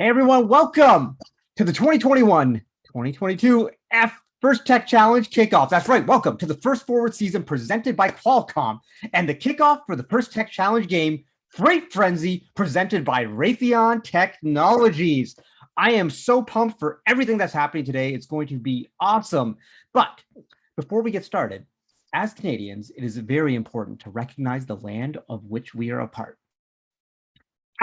Hey everyone, welcome to the 2021-2022 First Tech Challenge kickoff. That's right, welcome to the first forward season presented by Qualcomm and the kickoff for the First Tech Challenge game, Freight Frenzy, presented by Raytheon Technologies. I am so pumped for everything that's happening today. It's going to be awesome. But before we get started, as Canadians, it is very important to recognize the land of which we are a part.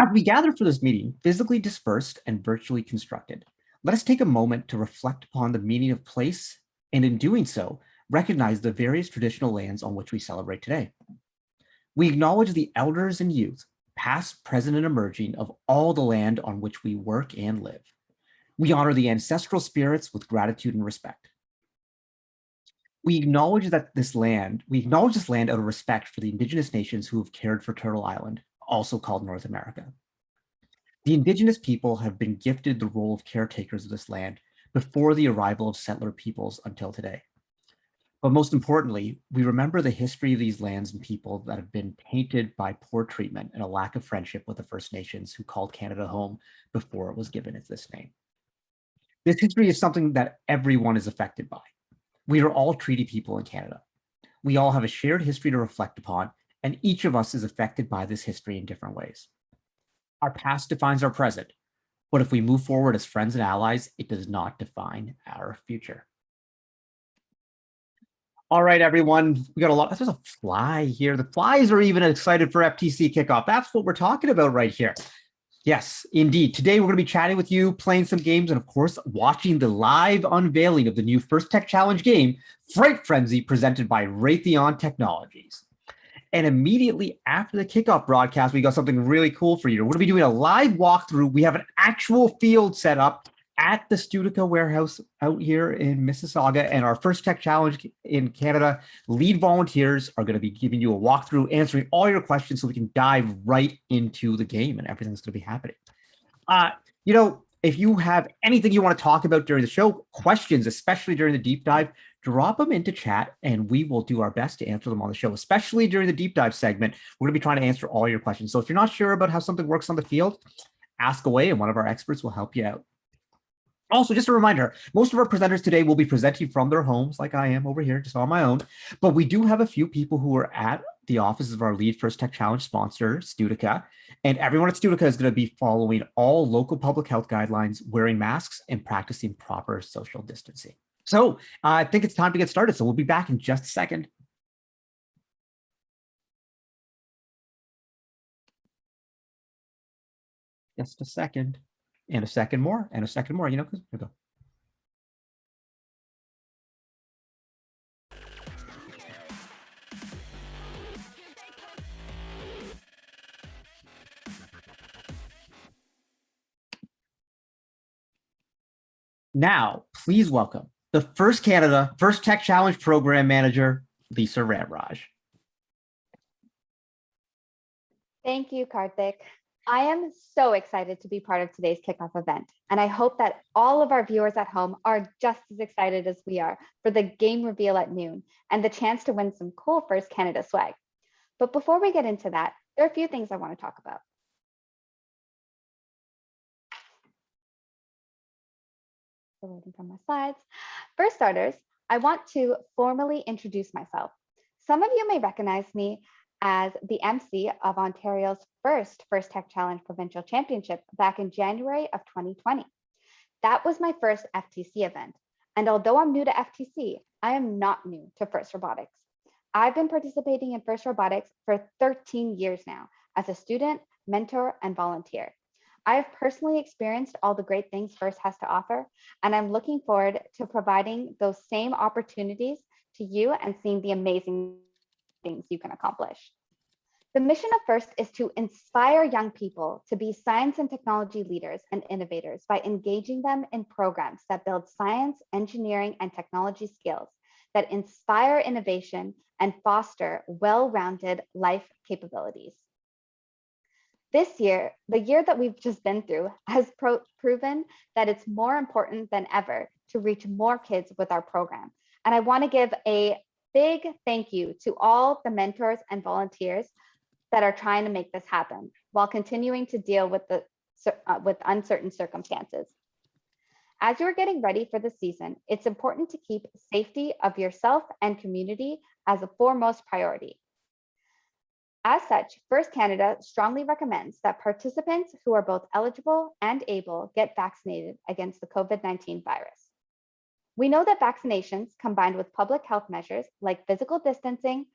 As we gather for this meeting, physically dispersed and virtually constructed, let us take a moment to reflect upon the meaning of place, and in doing so, recognize the various traditional lands on which we celebrate today. We acknowledge the elders and youth, past, present, and emerging, of all the land on which we work and live. We honor the ancestral spirits with gratitude and respect. We acknowledge this land out of respect for the Indigenous nations who have cared for Turtle Island, also called North America. The Indigenous people have been gifted the role of caretakers of this land before the arrival of settler peoples until today. But most importantly, we remember the history of these lands and people that have been tainted by poor treatment and a lack of friendship with the First Nations who called Canada home before it was given this name. This history is something that everyone is affected by. We are all treaty people in Canada. We all have a shared history to reflect upon, and each of us is affected by this history in different ways. Our past defines our present, but if we move forward as friends and allies, it does not define our future. All right, everyone, we got a lot. There's a fly here. The flies are even excited for FTC kickoff. That's what we're talking about right here. Yes, indeed. Today, we're going to be chatting with you, playing some games, and of course, watching the live unveiling of the new First Tech Challenge game, Freight Frenzy, presented by Raytheon Technologies. And immediately after the kickoff broadcast, we got something really cool for you. We're going to be doing a live walkthrough. We have an actual field set up at the Studica warehouse out here in Mississauga. And our First Tech Challenge in Canada lead volunteers are going to be giving you a walkthrough, answering all your questions so we can dive right into the game and everything that's going to be happening. If you have anything you want to talk about during the show, questions, especially during the deep dive, drop them into chat and we will do our best to answer them on the show, especially during the deep dive segment. We're going to be trying to answer all your questions. So if you're not sure about how something works on the field, ask away and one of our experts will help you out. Also, just a reminder, most of our presenters today will be presenting from their homes like I am over here, just on my own. But we do have a few people who are at the offices of our lead First Tech Challenge sponsor, Studica. And everyone at Studica is going to be following all local public health guidelines, wearing masks, and practicing proper social distancing. So I think it's time to get started. So we'll be back in just a second. Just a second. And a second more, and a second more, here we go. Now, please welcome the First Canada First Tech Challenge Program Manager, Lisa Ramraj. Thank you, Karthik. I am so excited to be part of today's kickoff event, and I hope that all of our viewers at home are just as excited as we are for the game reveal at noon and the chance to win some cool First Canada swag. But before we get into that, there are a few things I want to talk about. Still waiting for my slides. For starters, I want to formally introduce myself. Some of you may recognize me as the MC of Ontario's first Tech Challenge Provincial Championship back in January of 2020. That was my first FTC event. And although I'm new to FTC, I am not new to First Robotics. I've been participating in First Robotics for 13 years now as a student, mentor, and volunteer. I have personally experienced all the great things First has to offer, and I'm looking forward to providing those same opportunities to you and seeing the amazing things you can accomplish. The mission of First is to inspire young people to be science and technology leaders and innovators by engaging them in programs that build science, engineering, and technology skills that inspire innovation and foster well-rounded life capabilities. This year, the year that we've just been through, has proven that it's more important than ever to reach more kids with our program. And I want to give a big thank you to all the mentors and volunteers that are trying to make this happen while continuing to deal with the with uncertain circumstances. As you're getting ready for the season, it's important to keep safety of yourself and community as a foremost priority. As such, First Canada strongly recommends that participants who are both eligible and able get vaccinated against the COVID-19 virus. We know that vaccinations combined with public health measures like physical distancing,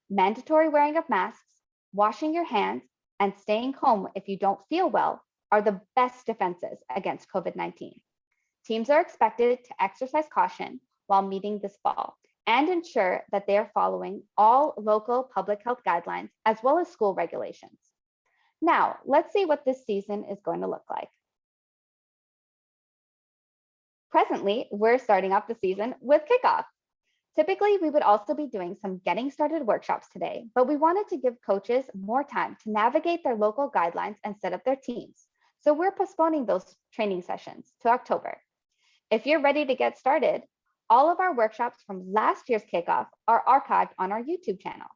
mandatory wearing of masks, washing your hands, and staying home if you don't feel well are the best defenses against COVID-19. Teams are expected to exercise caution while meeting this fall and ensure that they are following all local public health guidelines as well as school regulations. Now, let's see what this season is going to look like. Presently, we're starting off the season with kickoff. Typically, we would also be doing some getting started workshops today, but we wanted to give coaches more time to navigate their local guidelines and set up their teams. So we're postponing those training sessions to October. If you're ready to get started, all of our workshops from last year's kickoff are archived on our YouTube channel.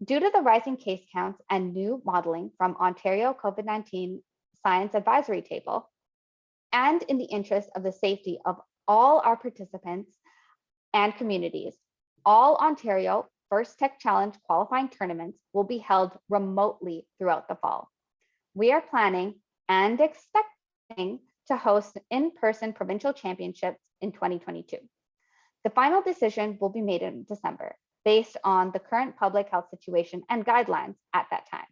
Due to the rising case counts and new modeling from Ontario COVID-19 Science Advisory Table, and in the interest of the safety of all our participants and communities, all Ontario First Tech Challenge qualifying tournaments will be held remotely throughout the fall. We are planning and expecting to host in-person provincial championships in 2022. The final decision will be made in December based on the current public health situation and guidelines at that time.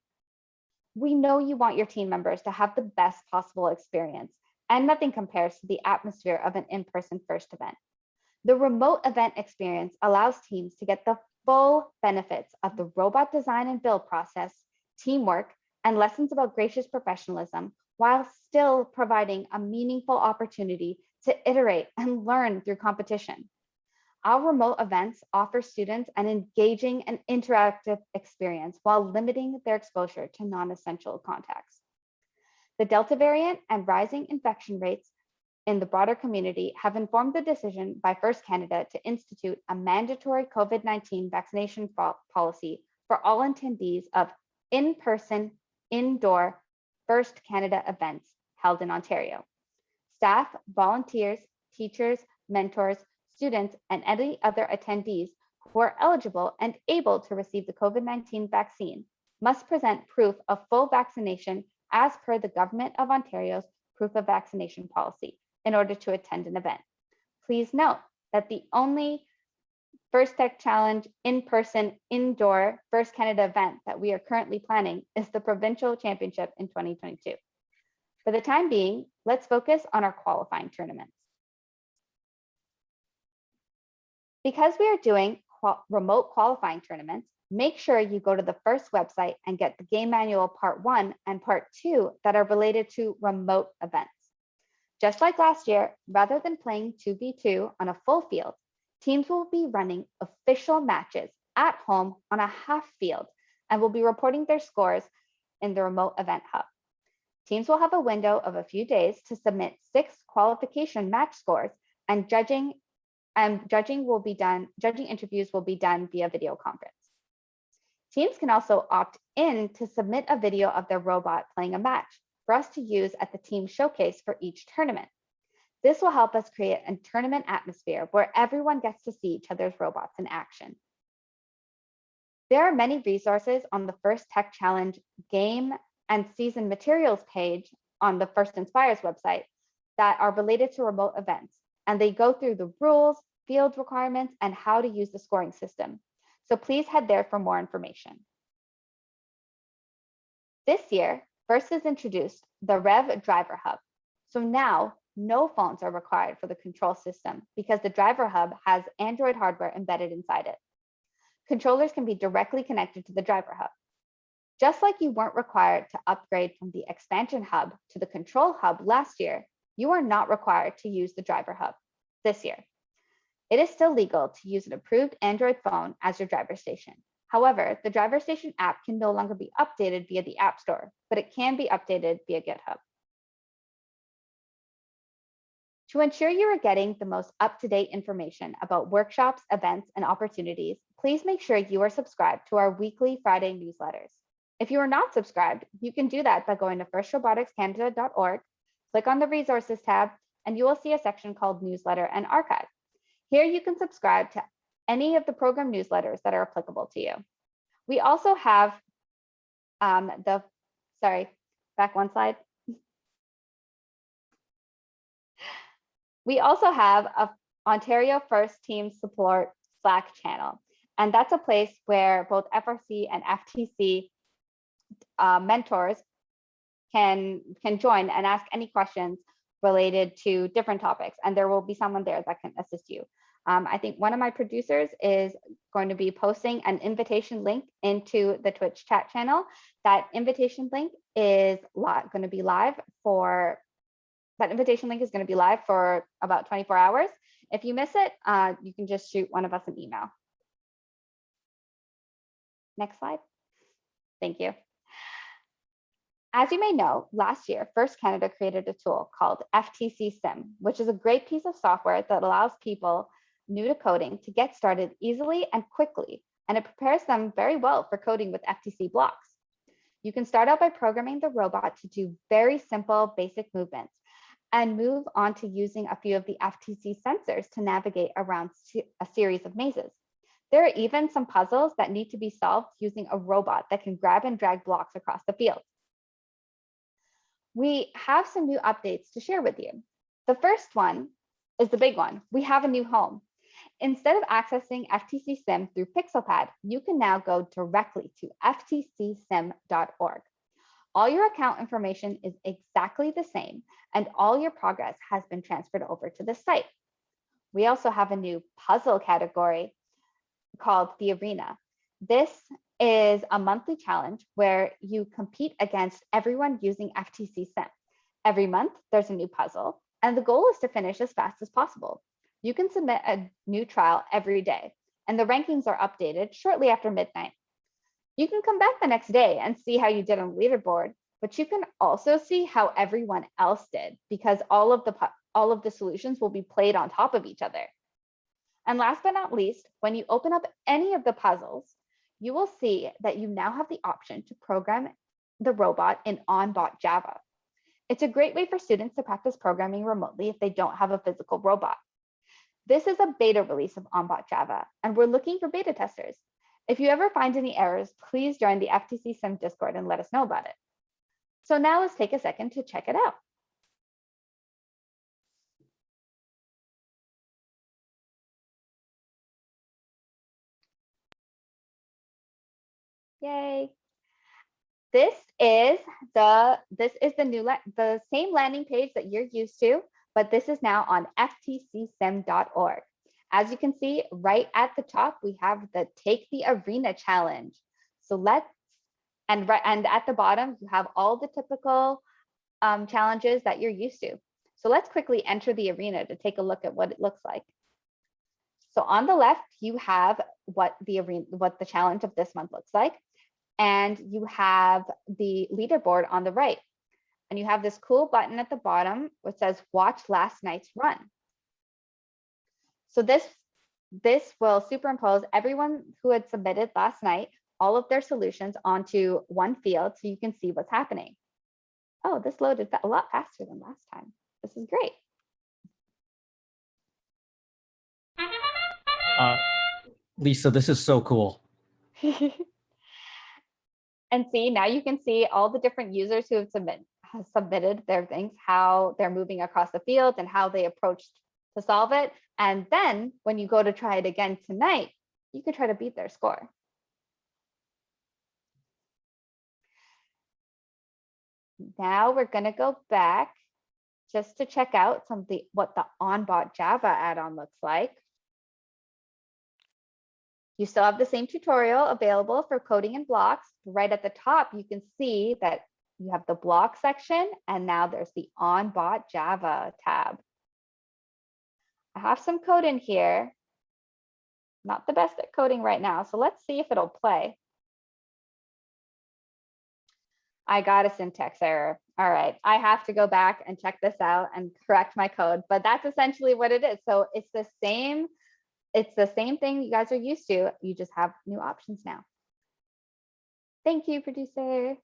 We know you want your team members to have the best possible experience, and nothing compares to the atmosphere of an in-person first event. The remote event experience allows teams to get the full benefits of the robot design and build process, teamwork, and lessons about gracious professionalism, while still providing a meaningful opportunity to iterate and learn through competition. Our remote events offer students an engaging and interactive experience while limiting their exposure to non-essential contacts. The Delta variant and rising infection rates in the broader community have informed the decision by First Canada to institute a mandatory COVID-19 vaccination policy for all attendees of in-person, indoor First Canada events held in Ontario. Staff, volunteers, teachers, mentors, students, and any other attendees who are eligible and able to receive the COVID-19 vaccine must present proof of full vaccination as per the Government of Ontario's proof of vaccination policy in order to attend an event. Please note that the only First Tech Challenge in-person indoor First Canada event that we are currently planning is the Provincial Championship in 2022. For the time being, let's focus on our qualifying tournaments. Because we are doing remote qualifying tournaments, make sure you go to the first website and get the game manual part 1 and part 2 that are related to remote events. Just like last year, rather than playing 2v2 on a full field, teams will be running official matches at home on a half field and will be reporting their scores in the remote event hub. Teams will have a window of a few days to submit 6 qualification match scores, and judging interviews will be done via video conference. Teams can also opt in to submit a video of their robot playing a match for us to use at the team showcase for each tournament. This will help us create a tournament atmosphere where everyone gets to see each other's robots in action. There are many resources on the First Tech Challenge game and season materials page on the First Inspires website that are related to remote events, and they go through the rules, field requirements, and how to use the scoring system. So please head there for more information. This year, First has introduced the Rev Driver Hub. So now, no phones are required for the control system because the Driver Hub has Android hardware embedded inside it. Controllers can be directly connected to the Driver Hub. Just like you weren't required to upgrade from the Expansion Hub to the Control Hub last year, you are not required to use the Driver Hub this year. It is still legal to use an approved Android phone as your driver station. However, the driver station app can no longer be updated via the App Store, but it can be updated via GitHub. To ensure you are getting the most up-to-date information about workshops, events, and opportunities, please make sure you are subscribed to our weekly Friday newsletters. If you are not subscribed, you can do that by going to firstroboticscanada.org, click on the resources tab, and you will see a section called newsletter and archive. Here you can subscribe to any of the program newsletters that are applicable to you. We also have back one slide. We also have a Ontario First Team Support Slack channel, and that's a place where both FRC and FTC mentors can join and ask any questions related to different topics, and there will be someone there that can assist you. I think one of my producers is going to be posting an invitation link into the Twitch chat channel. That invitation link is going to be live for about 24 hours. If you miss it, you can just shoot one of us an email. Next slide. Thank you. As you may know, last year, First Canada created a tool called FTC Sim, which is a great piece of software that allows people new to coding to get started easily and quickly, and it prepares them very well for coding with FTC blocks. You can start out by programming the robot to do very simple basic movements and move on to using a few of the FTC sensors to navigate around a series of mazes. There are even some puzzles that need to be solved using a robot that can grab and drag blocks across the field. We have some new updates to share with you. The first one is the big one. We have a new home. Instead of accessing FTC Sim through Pixelpad, you can now go directly to ftcsim.org. All your account information is exactly the same, and all your progress has been transferred over to the site. We also have a new puzzle category called the Arena. This is a monthly challenge where you compete against everyone using FTC Sim. Every month, there's a new puzzle, and the goal is to finish as fast as possible. You can submit a new trial every day, and the rankings are updated shortly after midnight. You can come back the next day and see how you did on the leaderboard, but you can also see how everyone else did, because all of the solutions will be played on top of each other. And last but not least, when you open up any of the puzzles, you will see that you now have the option to program the robot in OnBot Java. It's a great way for students to practice programming remotely if they don't have a physical robot. This is a beta release of OnBot Java, and we're looking for beta testers. If you ever find any errors, please join the FTC Sim Discord and let us know about it. So now let's take a second to check it out. Yay. This is the same landing page that you're used to, but this is now on ftcsim.org. As you can see, right at the top, we have the Take the Arena challenge. So and at the bottom, you have all the typical challenges that you're used to. So let's quickly enter the arena to take a look at what it looks like. So on the left, you have what the challenge of this month looks like. And you have the leaderboard on the right. And you have this cool button at the bottom which says watch last night's run. So this will superimpose everyone who had submitted last night, all of their solutions onto one field so you can see what's happening. Oh, this loaded a lot faster than last time. This is great. Lisa, this is so cool. And see, now you can see all the different users who have submitted their things, how they're moving across the field and how they approached to solve it. And then when you go to try it again tonight, you can try to beat their score. Now we're going to go back just to check out what the OnBot Java add-on looks like. You still have the same tutorial available for coding in blocks. Right at the top, you can see that you have the block section, and now there's the OnBot Java tab. I have some code in here. Not the best at coding right now, so let's see if it'll play. I got a syntax error. All right, I have to go back and check this out and correct my code, but that's essentially what it is. So it's the same thing you guys are used to. You just have new options now. Thank you, producer.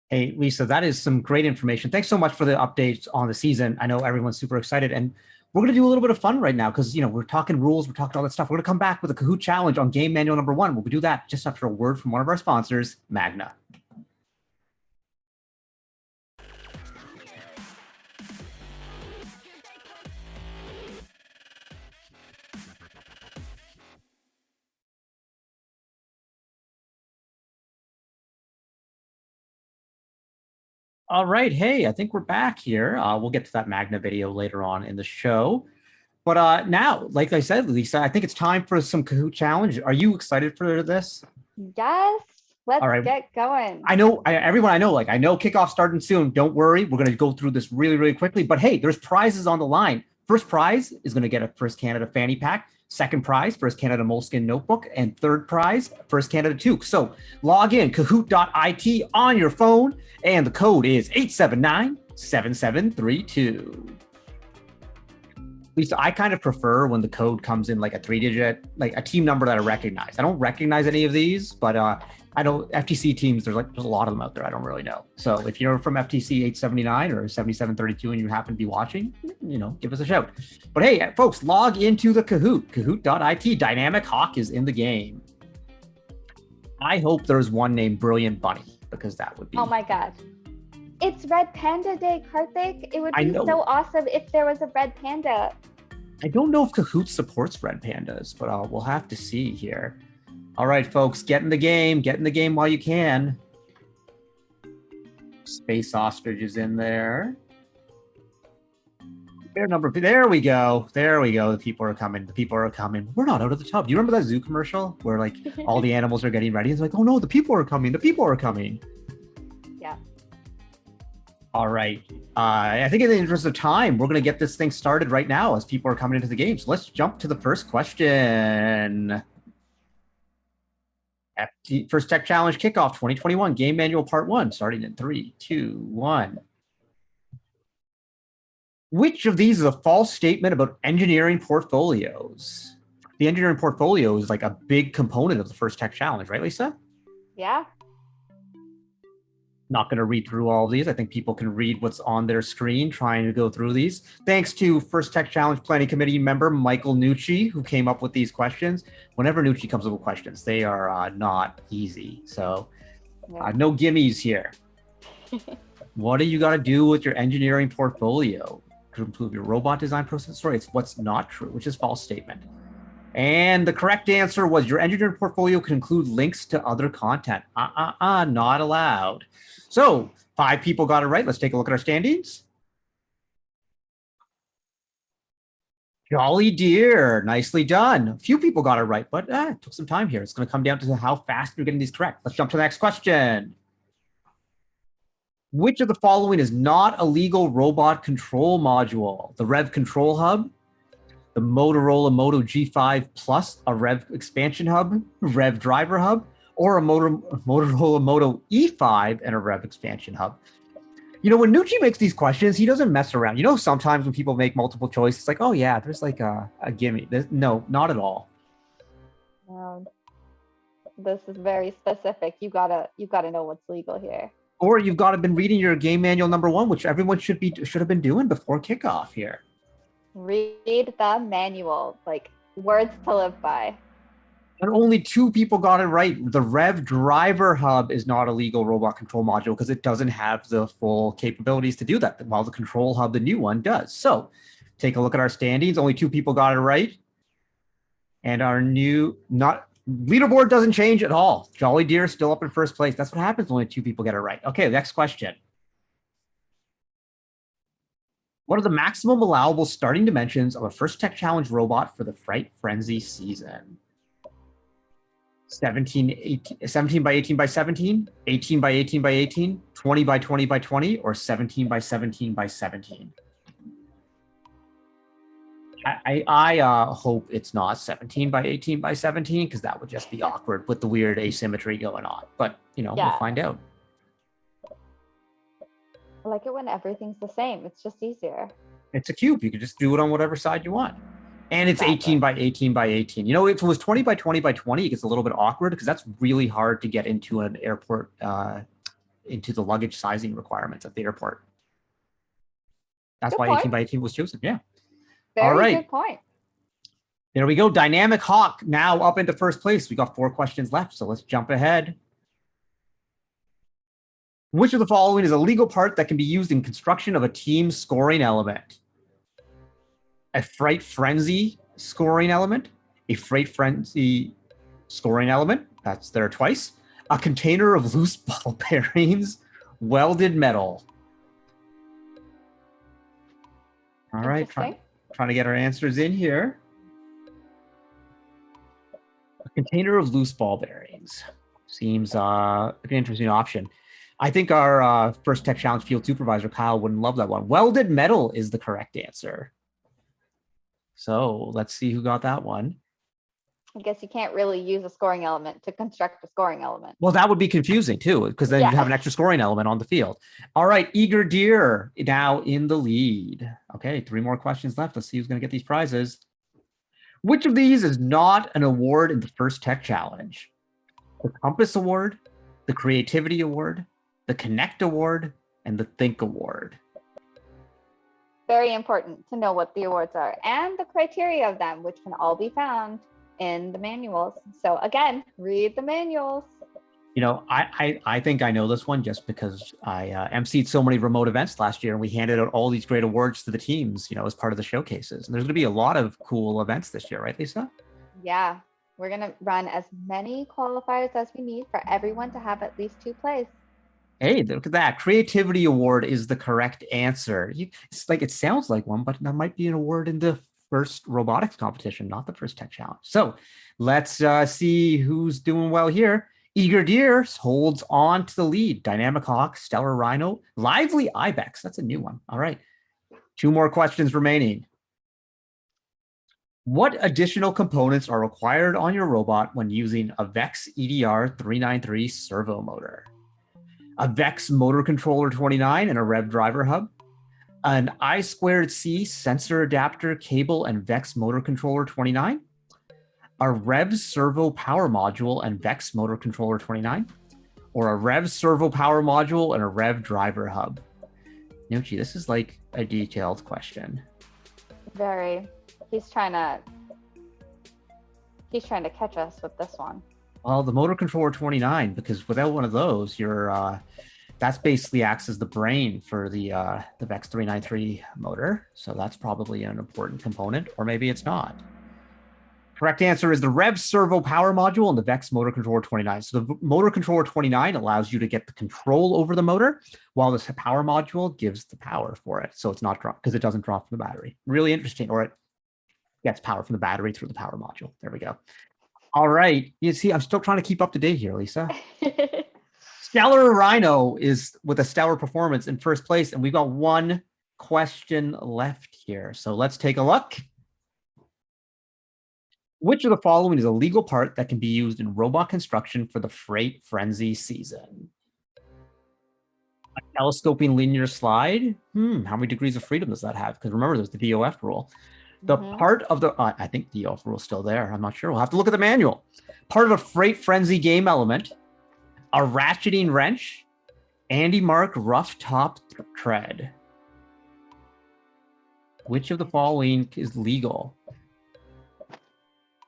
Hey, Lisa, that is some great information. Thanks so much for the updates on the season. I know everyone's super excited, and we're going to do a little bit of fun right now because, we're talking rules, we're talking all that stuff. We're going to come back with a Kahoot challenge on game manual number 1. We'll do that just after a word from one of our sponsors, Magna. All right. Hey, I think we're back here. We'll get to that Magna video later on in the show. But now, like I said, Lisa, I think it's time for some Kahoot challenge. Are you excited for this? Yes, let's All right. get going. I know everyone I know kickoff starting soon. Don't worry. We're going to go through this really, really quickly. But hey, there's prizes on the line. First prize is going to get a First Canada fanny pack. Second prize, First Canada Moleskin notebook. And third prize, First Canada toque. So log in, kahoot.it on your phone. And the code is 879-7732. Lisa, I kind of prefer when the code comes in like a 3-digit, like a team number that I recognize. I don't recognize any of these, but I know FTC teams, there's a lot of them out there. I don't really know. So if you're from FTC 879 or 7732 and you happen to be watching, give us a shout. But hey, folks, log into the Kahoot, kahoot.it. Dynamic Hawk is in the game. I hope there's one named Brilliant Bunny because that would be. Oh my God. It's Red Panda Day, Karthik. It would be so awesome if there was a red panda. I don't know if Kahoot supports red pandas, but we'll have to see here. All right, folks, get in the game. Get in the game while you can. Space Ostrich is in there. There we go. There we go. The people are coming. The people are coming. We're not out of the tub. Do you remember that zoo commercial where all the animals are getting ready? It's like, oh no, the people are coming. The people are coming. Yeah. All right. I think in the interest of time, we're going to get this thing started right now as people are coming into the game. So let's jump to the first question. First Tech Challenge Kickoff 2021, Game Manual Part 1, starting in 3, 2, 1. Which of these is a false statement about engineering portfolios? The engineering portfolio is like a big component of the First Tech Challenge, right, Lisa? Yeah. Not going to read through all of these. I think people can read what's on their screen trying to go through these. Thanks to First Tech Challenge Planning Committee member Michael Nucci, who came up with these questions. Whenever Nucci comes up with questions, they are not easy. So no gimmies here. What do you got to do with your engineering portfolio? To improve your robot design process? Sorry, it's what's not true, which is false statement. And the correct answer was your engineering portfolio can include links to other content. Not allowed. So 5 people got it right. Let's take a look at our standings. Jolly dear, nicely done. A few people got it right, but it took some time here. It's going to come down to how fast you're getting these correct. Let's jump to the next question. Which of the following is not a legal robot control module? The Rev Control Hub, the Motorola Moto G5 Plus, a Rev Expansion Hub, Rev Driver Hub, or a Motorola Moto E5 and a Rev Expansion Hub? When Nucci makes these questions, he doesn't mess around. Sometimes when people make multiple choice, it's like, oh yeah, there's like a gimme. No, not at all. This is very specific. You gotta know what's legal here. Or you've got to been reading your game manual number 1, which everyone should have been doing before kickoff here. Read the manual, like words to live by. And only 2 people got it right. The Rev Driver Hub is not a legal robot control module because it doesn't have the full capabilities to do that, while the Control Hub, the new one, does. So take a look at our standings. Only 2 people got it right. And our leaderboard doesn't change at all. Jolly Deer is still up in first place. That's what happens when only 2 people get it right. Okay, next question. What are the maximum allowable starting dimensions of a First Tech Challenge robot for the Fright Frenzy season? 17 by 18 by 17, 18 by 18 by 18, 20 by 20 by 20, or 17 by 17 by 17? I hope it's not 17 by 18 by 17 because that would just be awkward with the weird asymmetry going on. But, we'll find out. I like it when everything's the same. It's just easier. It's a cube. You can just do it on whatever side you want. And it's 18 by 18 by 18. You know, if it was 20 by 20 by 20, it gets a little bit awkward because that's really hard to get into an airport, into the luggage sizing requirements at the airport. That's Good why point. 18 by 18 was chosen. Yeah. All Very right. good point. There we go. Dynamic Hawk now up into first place. We got 4 questions left, so let's jump ahead. Which of the following is a legal part that can be used in construction of a team scoring element? A Fright Frenzy scoring element, a Fright Frenzy scoring element, that's there twice, a container of loose ball bearings, welded metal. All right, trying to get our answers in here. A container of loose ball bearings seems like an interesting option. I think our first tech challenge field supervisor, Kyle, wouldn't love that one. Welded metal is the correct answer. So let's see who got that one. I guess you can't really use a scoring element to construct a scoring element. Well, that would be confusing too, because then you have an extra scoring element on the field. All right, Eager Deer now in the lead. Okay, 3 more questions left. Let's see who's going to get these prizes. Which of these is not an award in the first tech challenge? The Compass Award, the Creativity Award, the Connect Award, and the Think Award. Very important to know what the awards are and the criteria of them, which can all be found in the manuals. So again, read the manuals. You know, I think I know this one just because I emceed so many remote events last year, and we handed out all these great awards to the teams, you know, as part of the showcases. And there's going to be a lot of cool events this year, right, Lisa? Yeah, we're going to run as many qualifiers as we need for everyone to have at least 2 plays. Hey, look at that. Creativity Award is the correct answer. It's like, it sounds like one, but that might be an award in the first robotics competition, not the first tech challenge. So let's see who's doing well here. Eager Deer holds on to the lead. Dynamic Hawk, Stellar Rhino, Lively Ibex. That's a new one. All right. 2 more questions remaining. What additional components are required on your robot when using a VEX EDR 393 servo motor? A VEX motor controller 29 and a Rev driver hub, an I2C sensor adapter cable and VEX motor controller 29, a Rev servo power module and VEX motor controller 29, or a Rev servo power module and a Rev driver hub. Nucci, this is like a detailed question. Very. He's trying to catch us with this one. Well, the motor controller 29, because without one of those, you're that's basically acts as the brain for the VEX 393 motor. So that's probably an important component, or maybe it's not. Correct answer is the Rev servo power module and the VEX motor controller 29. So the motor controller 29 allows you to get the control over the motor, while this power module gives the power for it. So it's not drop because it doesn't drop from the battery. Really interesting. Or it gets power from the battery through the power module. There we go. All right. You see, I'm still trying to keep up to date here, Lisa. Stellar Rhino is with a stellar performance in first place, and we've got 1 question left here. So let's take a look. Which of the following is a legal part that can be used in robot construction for the Freight Frenzy season? A telescoping linear slide? How many degrees of freedom does that have? Because remember, there's the DOF rule. The part of the, I think the DOF rule is still there. I'm not sure. We'll have to look at the manual. Part of a Freight Frenzy game element, a ratcheting wrench, Andy Mark rough top tread. Which of the following is legal?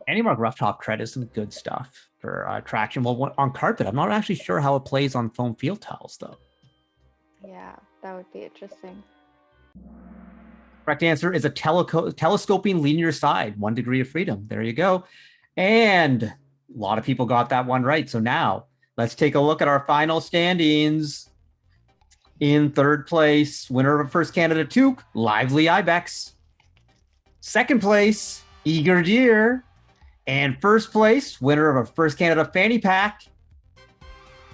Andy Mark rough top tread is some good stuff for traction. Well, on carpet, I'm not actually sure how it plays on foam field tiles, though. Yeah, that would be interesting. Correct answer is a telescoping linear slide, 1 degree of freedom. There you go. And a lot of people got that one right. So now let's take a look at our final standings. In third place, winner of First Canada Toque, Lively Ibex. Second place, Eager Deer. And first place, winner of a First Canada Fanny Pack,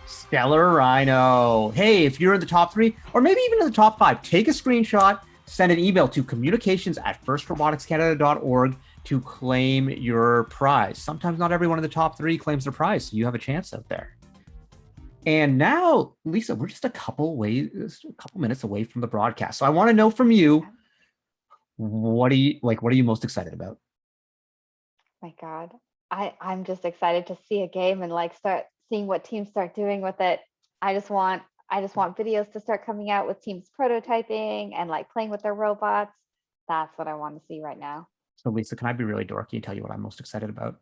Stellar Rhino. Hey, if you're in the top 3, or maybe even in the top 5, take a screenshot, send an email to communications@firstroboticscanada.org to claim your prize. Sometimes not everyone in the top 3 claims their prize, so you have a chance out there. And now, Lisa, we're just a couple minutes away from the broadcast. So I want to know from you, what are you most excited about? My God. I'm just excited to see a game and like start seeing what teams start doing with it. I just want I just want videos to start coming out with teams prototyping and like playing with their robots. That's what I want to see right now. So Lisa, can I be really dorky and tell you what I'm most excited about?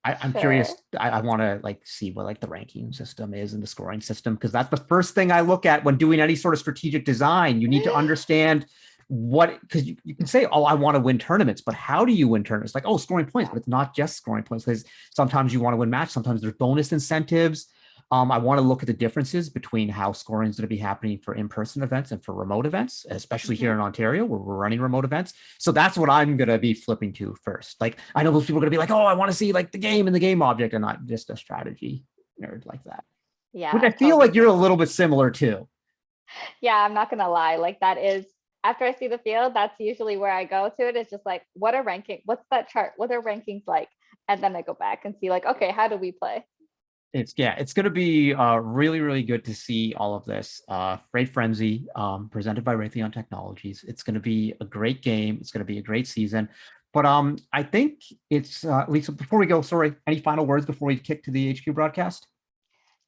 I'm Sure. curious. I want to like see what like the ranking system is and the scoring system, because that's the first thing I look at when doing any sort of strategic design. You need to understand what, because you can say, oh, I want to win tournaments, but how do you win tournaments? Like, oh, scoring points, but it's not just scoring points, because sometimes you want to win match, sometimes there's bonus incentives. I want to look at the differences between how scoring is going to be happening for in-person events and for remote events, especially here in Ontario where we're running remote events. So that's what I'm going to be flipping to first. Like, I know those people are going to be like, oh, I want to see like the game and the game object and not just a strategy nerd like that, Yeah, which I I feel totally like you're get a that. little bit similar to. Yeah, I'm not gonna lie. Like that is after I see the field, that's usually where I go to it. It's just like, what are ranking? What's that chart? What are rankings like? And then I go back and see like, okay, how do we play? It's going to be really, really good to see all of this. Freight Frenzy, presented by Raytheon Technologies. It's going to be a great game. It's going to be a great season. But I think it's Lisa. Before we go, sorry, any final words before we kick to the HQ broadcast?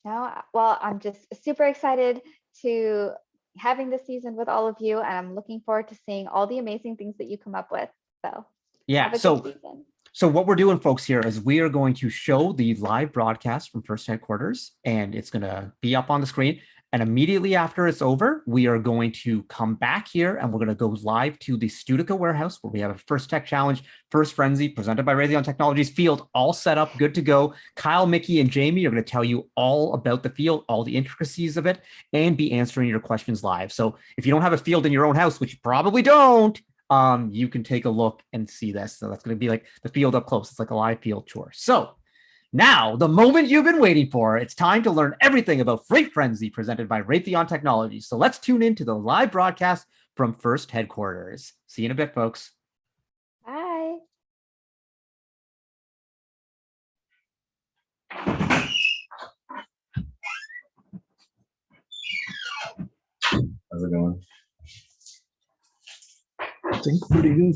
No, well, I'm just super excited to having this season with all of you, and I'm looking forward to seeing all the amazing things that you come up with. So Yeah. have a good So season. So what we're doing, folks, here is we are going to show the live broadcast from First Headquarters, and it's going to be up on the screen. And immediately after it's over, we are going to come back here and we're going to go live to the Studica warehouse where we have a First Tech Challenge, First Frenzy presented by Raytheon Technologies field, all set up, good to go. Kyle, Mickey, and Jamie are going to tell you all about the field, all the intricacies of it, and be answering your questions live. So if you don't have a field in your own house, which you probably don't, you can take a look and see this. So that's going to be like the field up close. It's like a live field tour. So now, the moment you've been waiting for, it's time to learn everything about Freight Frenzy presented by Raytheon Technologies. So let's tune in to the live broadcast from First Headquarters. See you in a bit, folks. Bye. How's it going? I think pretty good.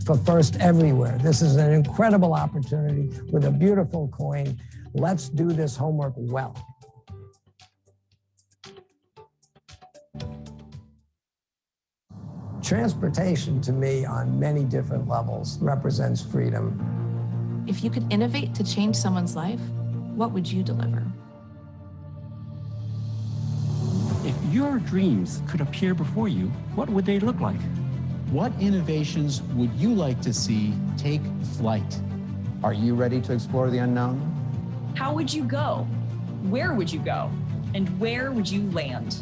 For First Everywhere. This is an incredible opportunity with a beautiful coin. Let's do this homework well. Transportation, to me, on many different levels, represents freedom. If you could innovate to change someone's life, what would you deliver? If your dreams could appear before you, what would they look like? What innovations would you like to see take flight? Are you ready to explore the unknown? How would you go? Where would you go? And where would you land?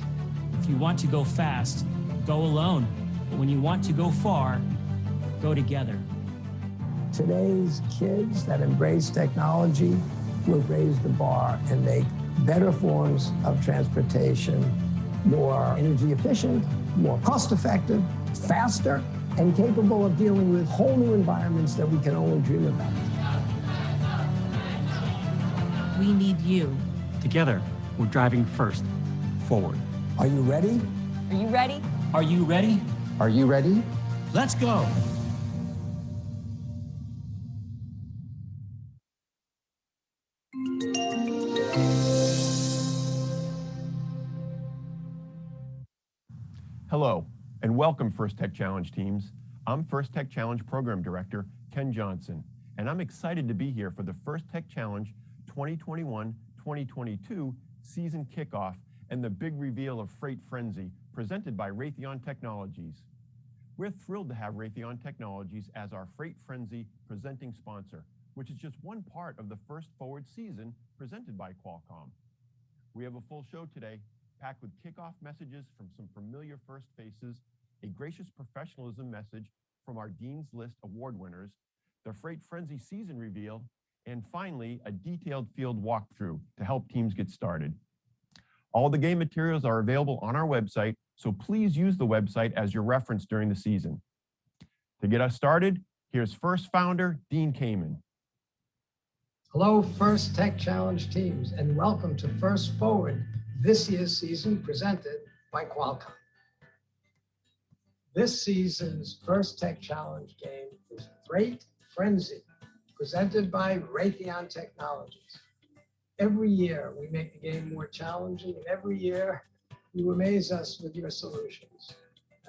If you want to go fast, go alone. But when you want to go far, go together. Today's kids that embrace technology will raise the bar and make better forms of transportation more energy efficient, more cost effective, faster, and capable of dealing with whole new environments that we can only dream about. We need you. Together, we're driving first, forward. Are you ready? Are you ready? Are you ready? Are you ready? Let's go. Hello, and welcome First Tech Challenge teams. I'm First Tech Challenge Program Director, Ken Johnson, and I'm excited to be here for the First Tech Challenge 2021-2022 season kickoff and the big reveal of Freight Frenzy presented by Raytheon Technologies. We're thrilled to have Raytheon Technologies as our Freight Frenzy presenting sponsor, which is just one part of the First Forward season presented by Qualcomm. We have a full show today, packed with kickoff messages from some familiar First faces, a gracious professionalism message from our Dean's List award winners, the Freight Frenzy season reveal, and finally, a detailed field walkthrough to help teams get started. All the game materials are available on our website, so please use the website as your reference during the season. To get us started, here's First founder, Dean Kamen. Hello, First Tech Challenge teams, and welcome to First Forward, this year's season presented by Qualcomm. This season's First Tech Challenge game is Freight Frenzy, presented by Raytheon Technologies. Every year, we make the game more challenging, and every year, you amaze us with your solutions.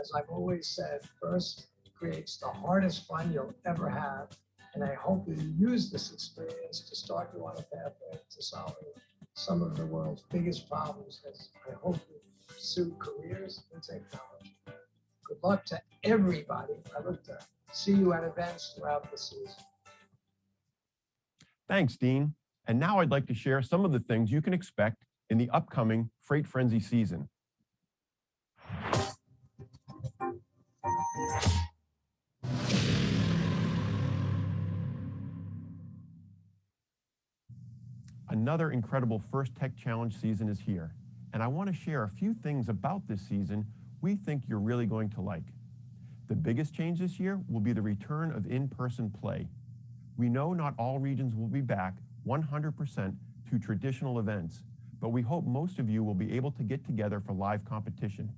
As I've always said, First creates the hardest fun you'll ever have, and I hope you use this experience to start you on a pathway to solving some of the world's biggest problems as I hope you pursue careers in technology. Good luck to everybody. I look to see you at events throughout the season. Thanks, Dean. And now I'd like to share some of the things you can expect in the upcoming Freight Frenzy season. Another incredible First Tech Challenge season is here, and I want to share a few things about this season we think you're really going to like. The biggest change this year will be the return of in-person play. We know not all regions will be back 100% to traditional events, but we hope most of you will be able to get together for live competition.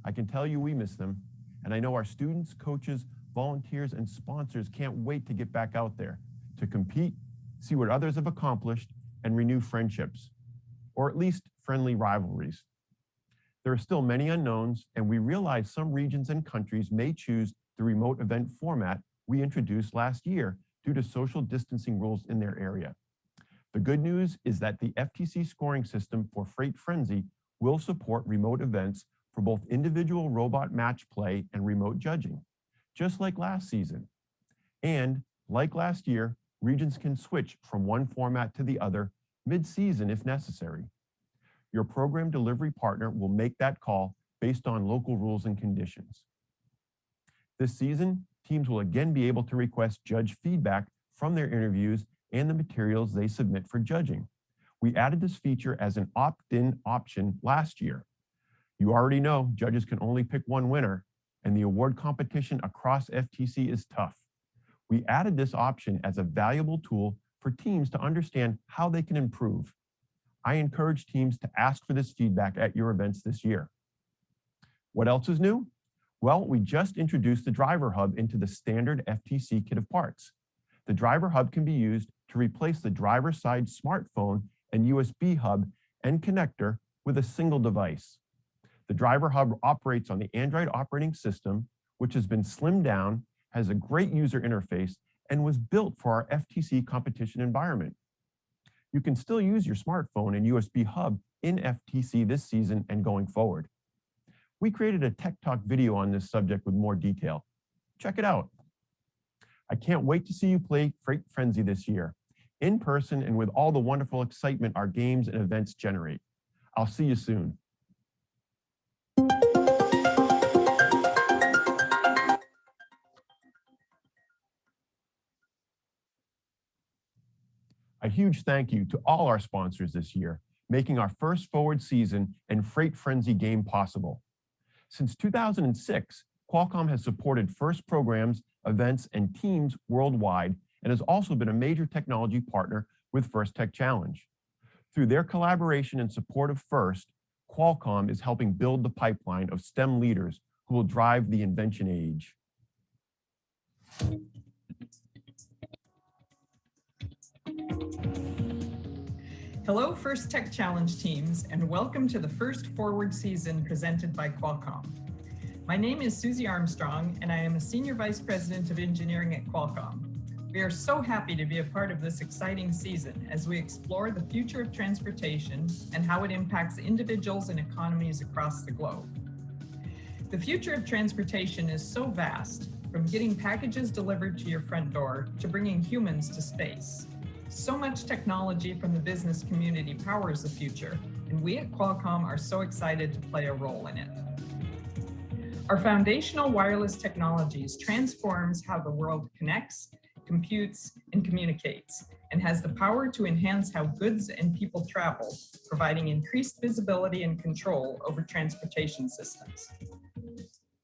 I can tell you we miss them, and I know our students, coaches, volunteers, and sponsors can't wait to get back out there to compete, see what others have accomplished, and renew friendships, or at least friendly rivalries. There are still many unknowns, and we realize some regions and countries may choose the remote event format we introduced last year due to social distancing rules in their area. The good news is that the FTC scoring system for Freight Frenzy will support remote events for both individual robot match play and remote judging, just like last season. And like last year, regions can switch from one format to the other mid-season if necessary. Your program delivery partner will make that call based on local rules and conditions. This season, teams will again be able to request judge feedback from their interviews and the materials they submit for judging. We added this feature as an opt-in option last year. You already know judges can only pick one winner, and the award competition across FTC is tough. We added this option as a valuable tool for teams to understand how they can improve. I encourage teams to ask for this feedback at your events this year. What else is new? Well, we just introduced the Driver Hub into the standard FTC kit of parts. The Driver Hub can be used to replace the driver's side smartphone and USB hub and connector with a single device. The Driver Hub operates on the Android operating system, which has been slimmed down, has a great user interface, and was built for our FTC competition environment. You can still use your smartphone and USB hub in FTC this season and going forward. We created a Tech Talk video on this subject with more detail. Check it out. I can't wait to see you play Freight Frenzy this year, in person and with all the wonderful excitement our games and events generate. I'll see you soon. A huge thank you to all our sponsors this year, making our First Forward season and Freight Frenzy game possible. Since 2006, Qualcomm has supported FIRST programs, events, and teams worldwide, and has also been a major technology partner with First Tech Challenge. Through their collaboration and support of FIRST, Qualcomm is helping build the pipeline of STEM leaders who will drive the invention age. Hello, First Tech Challenge teams, and welcome to the First Forward season presented by Qualcomm. My name is Susie Armstrong, and I am a Senior Vice President of Engineering at Qualcomm. We are so happy to be a part of this exciting season as we explore the future of transportation and how it impacts individuals and economies across the globe. The future of transportation is so vast, from getting packages delivered to your front door to bringing humans to space. So much technology from the business community powers the future, and we at Qualcomm are so excited to play a role in it. Our foundational wireless technologies transforms how the world connects, computes, and communicates, and has the power to enhance how goods and people travel, providing increased visibility and control over transportation systems.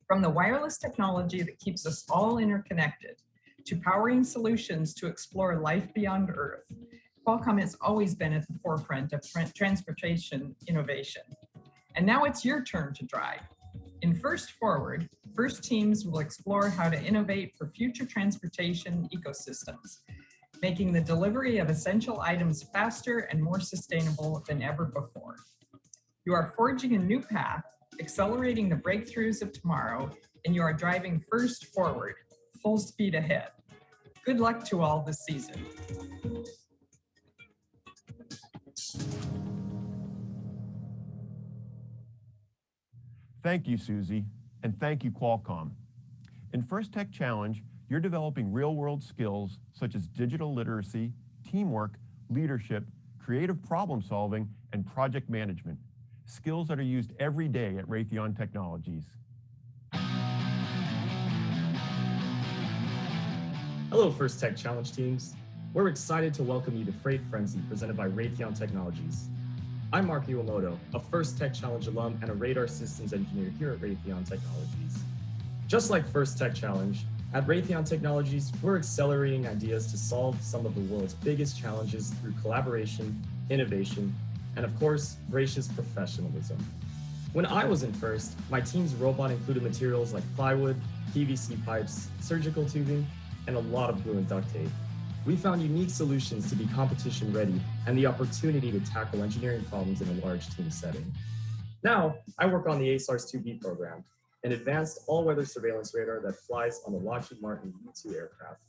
From the wireless technology that keeps us all interconnected, to powering solutions to explore life beyond Earth, Qualcomm has always been at the forefront of transportation innovation. And now it's your turn to drive. In First Forward, first teams will explore how to innovate for future transportation ecosystems, making the delivery of essential items faster and more sustainable than ever before. You are forging a new path, accelerating the breakthroughs of tomorrow, and you are driving First Forward, full speed ahead. Good luck to all this season. Thank you, Susie, and thank you, Qualcomm. In First Tech Challenge, you're developing real-world skills such as digital literacy, teamwork, leadership, creative problem solving, and project management, skills that are used every day at Raytheon Technologies. Hello, First Tech Challenge teams. We're excited to welcome you to Freight Frenzy, presented by Raytheon Technologies. I'm Mark Iwamoto, a First Tech Challenge alum and a radar systems engineer here at Raytheon Technologies. Just like First Tech Challenge, at Raytheon Technologies, we're accelerating ideas to solve some of the world's biggest challenges through collaboration, innovation, and of course, gracious professionalism. When I was in First, my team's robot included materials like plywood, PVC pipes, surgical tubing, and a lot of glue and duct tape. We found unique solutions to be competition ready and the opportunity to tackle engineering problems in a large team setting. Now, I work on the ASARS-2B program, an advanced all-weather surveillance radar that flies on the Lockheed Martin U-2 aircraft.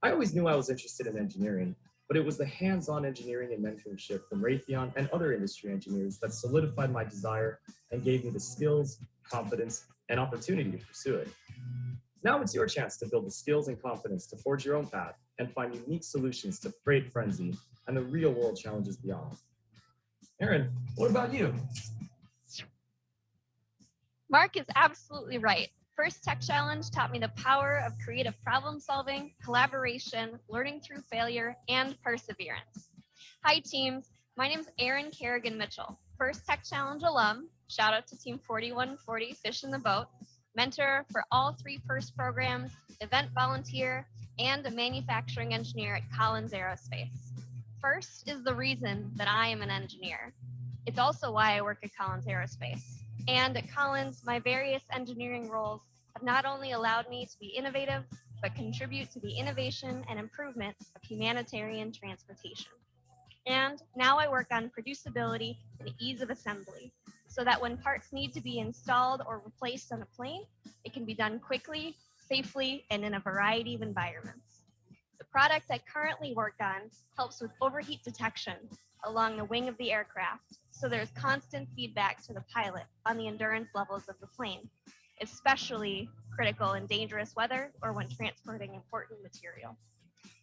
I always knew I was interested in engineering, but it was the hands-on engineering and mentorship from Raytheon and other industry engineers that solidified my desire and gave me the skills, confidence, and opportunity to pursue it. Now it's your chance to build the skills and confidence to forge your own path and find unique solutions to freight frenzy and the real-world challenges beyond. Aaron, what about you? Mark is absolutely right. First Tech Challenge taught me the power of creative problem solving, collaboration, learning through failure, and perseverance. Hi teams, my name is Erin Kerrigan Mitchell, First Tech Challenge alum, shout out to Team 4140 Fish in the Boat, mentor for all 3 FIRST programs, event volunteer, and a manufacturing engineer at Collins Aerospace. FIRST is the reason that I am an engineer. It's also why I work at Collins Aerospace. And at Collins, my various engineering roles have not only allowed me to be innovative, but contribute to the innovation and improvement of humanitarian transportation. And now I work on producibility and ease of assembly, so that when parts need to be installed or replaced on a plane, it can be done quickly, safely, and in a variety of environments. The product I currently work on helps with overheat detection along the wing of the aircraft, so there's constant feedback to the pilot on the endurance levels of the plane, especially critical in dangerous weather or when transporting important material.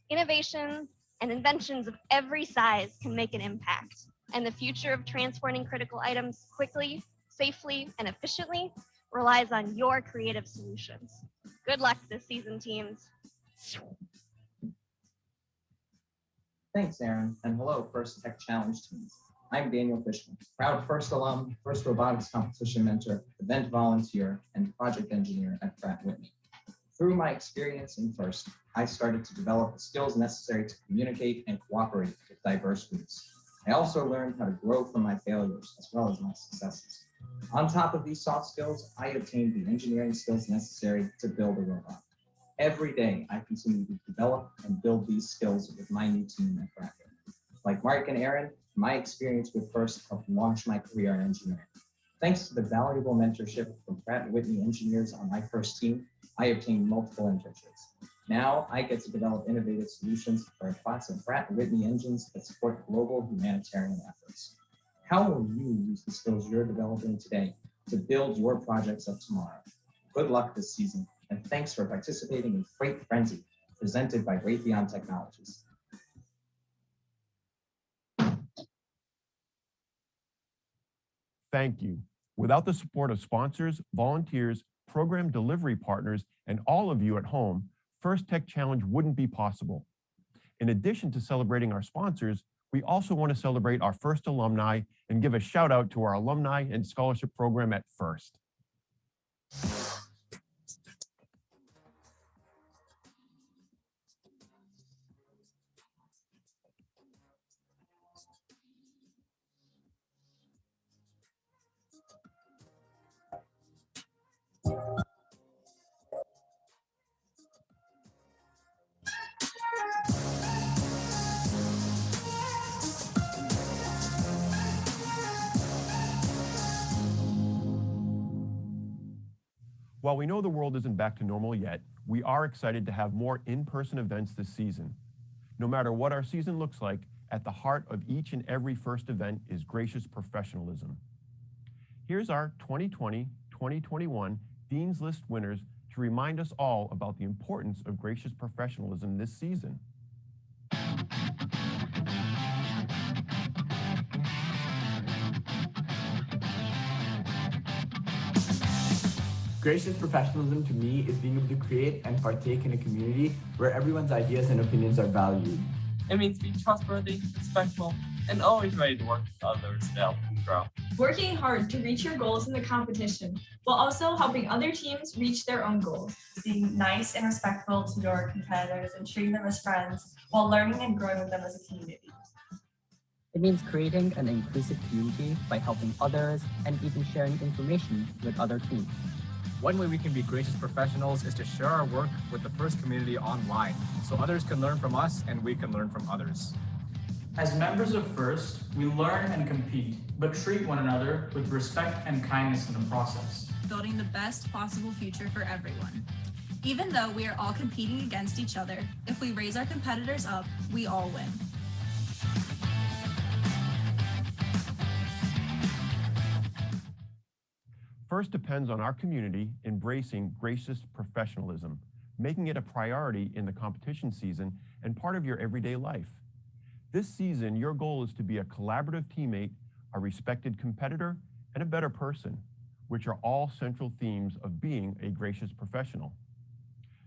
Innovations and inventions of every size can make an impact, and the future of transporting critical items quickly, safely, and efficiently relies on your creative solutions. Good luck this season, teams. Thanks, Aaron, and hello, First Tech Challenge teams. I'm Daniel Fishman, proud First alum, First Robotics competition mentor, event volunteer, and project engineer at Pratt & Whitney. Through my experience in First, I started to develop the skills necessary to communicate and cooperate with diverse groups. I also learned how to grow from my failures as well as my successes. On top of these soft skills, I obtained the engineering skills necessary to build a robot. Every day, I continue to develop and build these skills with my new team at Pratt & Whitney. Like Mark and Aaron, my experience with First helped launch my career in engineering. Thanks to the valuable mentorship from Pratt & Whitney engineers on my first team, I obtained multiple internships. Now I get to develop innovative solutions for a class of Pratt & Whitney engines that support global humanitarian efforts. How will you use the skills you're developing today to build your projects of tomorrow? Good luck this season, and thanks for participating in Freight Frenzy, presented by Raytheon Technologies. Thank you. Without the support of sponsors, volunteers, program delivery partners, and all of you at home, First Tech Challenge wouldn't be possible. In addition to celebrating our sponsors, we also want to celebrate our first alumni and give a shout out to our alumni and scholarship program at First. While we know the world isn't back to normal yet, we are excited to have more in-person events this season. No matter what our season looks like, at the heart of each and every First event is gracious professionalism. Here's our 2020-2021 Dean's List winners to remind us all about the importance of gracious professionalism this season. Gracious professionalism to me is being able to create and partake in a community where everyone's ideas and opinions are valued. It means being trustworthy, respectful, and always ready to work with others to help them grow. Working hard to reach your goals in the competition, while also helping other teams reach their own goals. Being nice and respectful to your competitors and treating them as friends while learning and growing with them as a community. It means creating an inclusive community by helping others and even sharing information with other teams. One way we can be gracious professionals is to share our work with the First community online, so others can learn from us and we can learn from others. As members of First, we learn and compete, but treat one another with respect and kindness in the process. Building the best possible future for everyone. Even though we are all competing against each other, if we raise our competitors up, we all win. First depends on our community embracing gracious professionalism, making it a priority in the competition season and part of your everyday life. This season, your goal is to be a collaborative teammate, a respected competitor, and a better person, which are all central themes of being a gracious professional.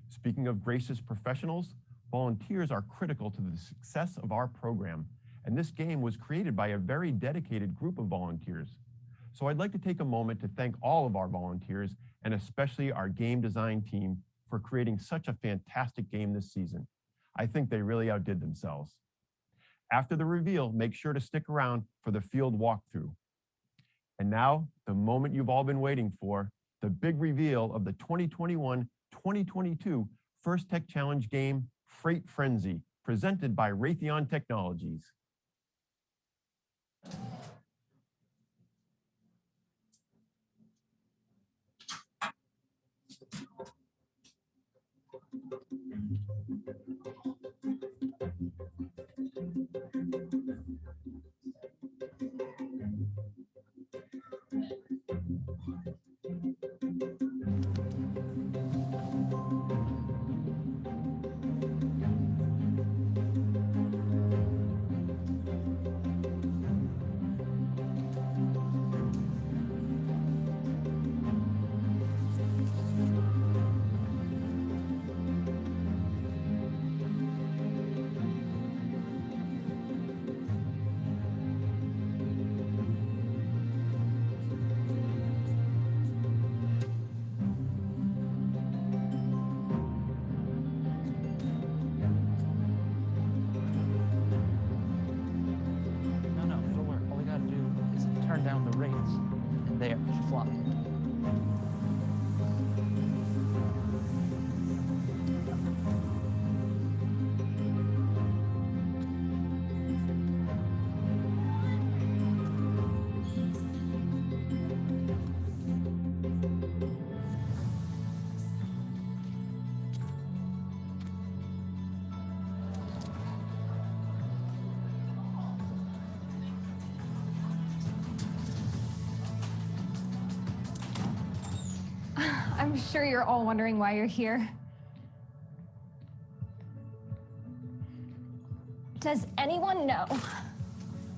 Speaking of gracious professionals, volunteers are critical to the success of our program, and this game was created by a very dedicated group of volunteers. So I'd like to take a moment to thank all of our volunteers and especially our game design team for creating such a fantastic game this season. I think they really outdid themselves. After the reveal, make sure to stick around for the field walkthrough. And now, the moment you've all been waiting for, the big reveal of the 2021-2022 First Tech Challenge game, Freight Frenzy, presented by Raytheon Technologies. Down the rates, and there she flies. I'm sure you're all wondering why you're here. Does anyone know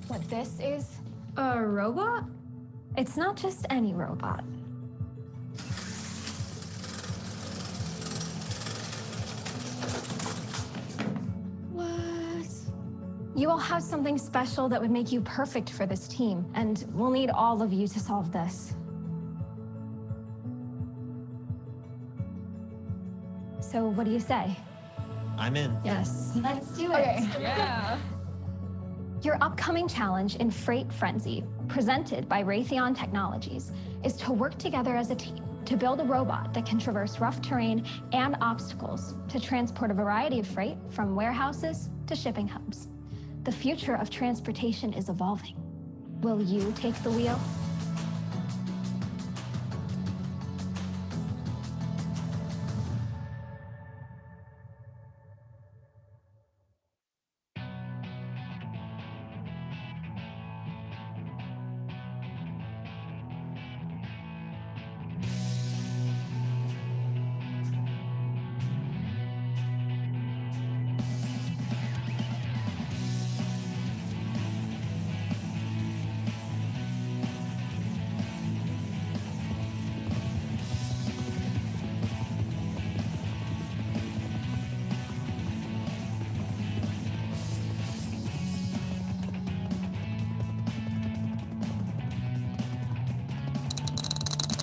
what this is? A robot? It's not just any robot. You all have something special that would make you perfect for this team, and we'll need all of you to solve this. So what do you say? I'm in. Yes. Let's do it. Okay. Yeah. Your upcoming challenge in Freight Frenzy, presented by Raytheon Technologies, is to work together as a team to build a robot that can traverse rough terrain and obstacles to transport a variety of freight from warehouses to shipping hubs. The future of transportation is evolving. Will you take the wheel?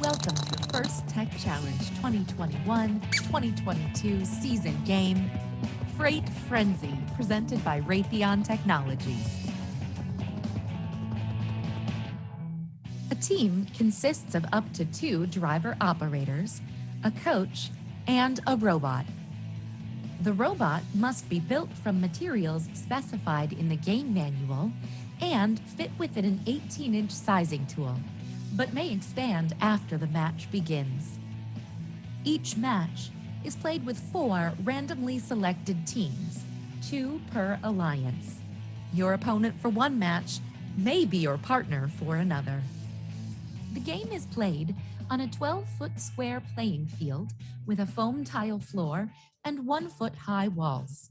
Welcome to the First Tech Challenge 2021-2022 season game, Freight Frenzy, presented by Raytheon Technologies. A team consists of up to 2 driver-operators, a coach, and a robot. The robot must be built from materials specified in the game manual and fit within an 18-inch sizing tool, but may expand after the match begins. Each match is played with 4 randomly selected teams, 2 per alliance. Your opponent for one match may be your partner for another. The game is played on a 12-foot square playing field with a foam tile floor and 1-foot-high walls.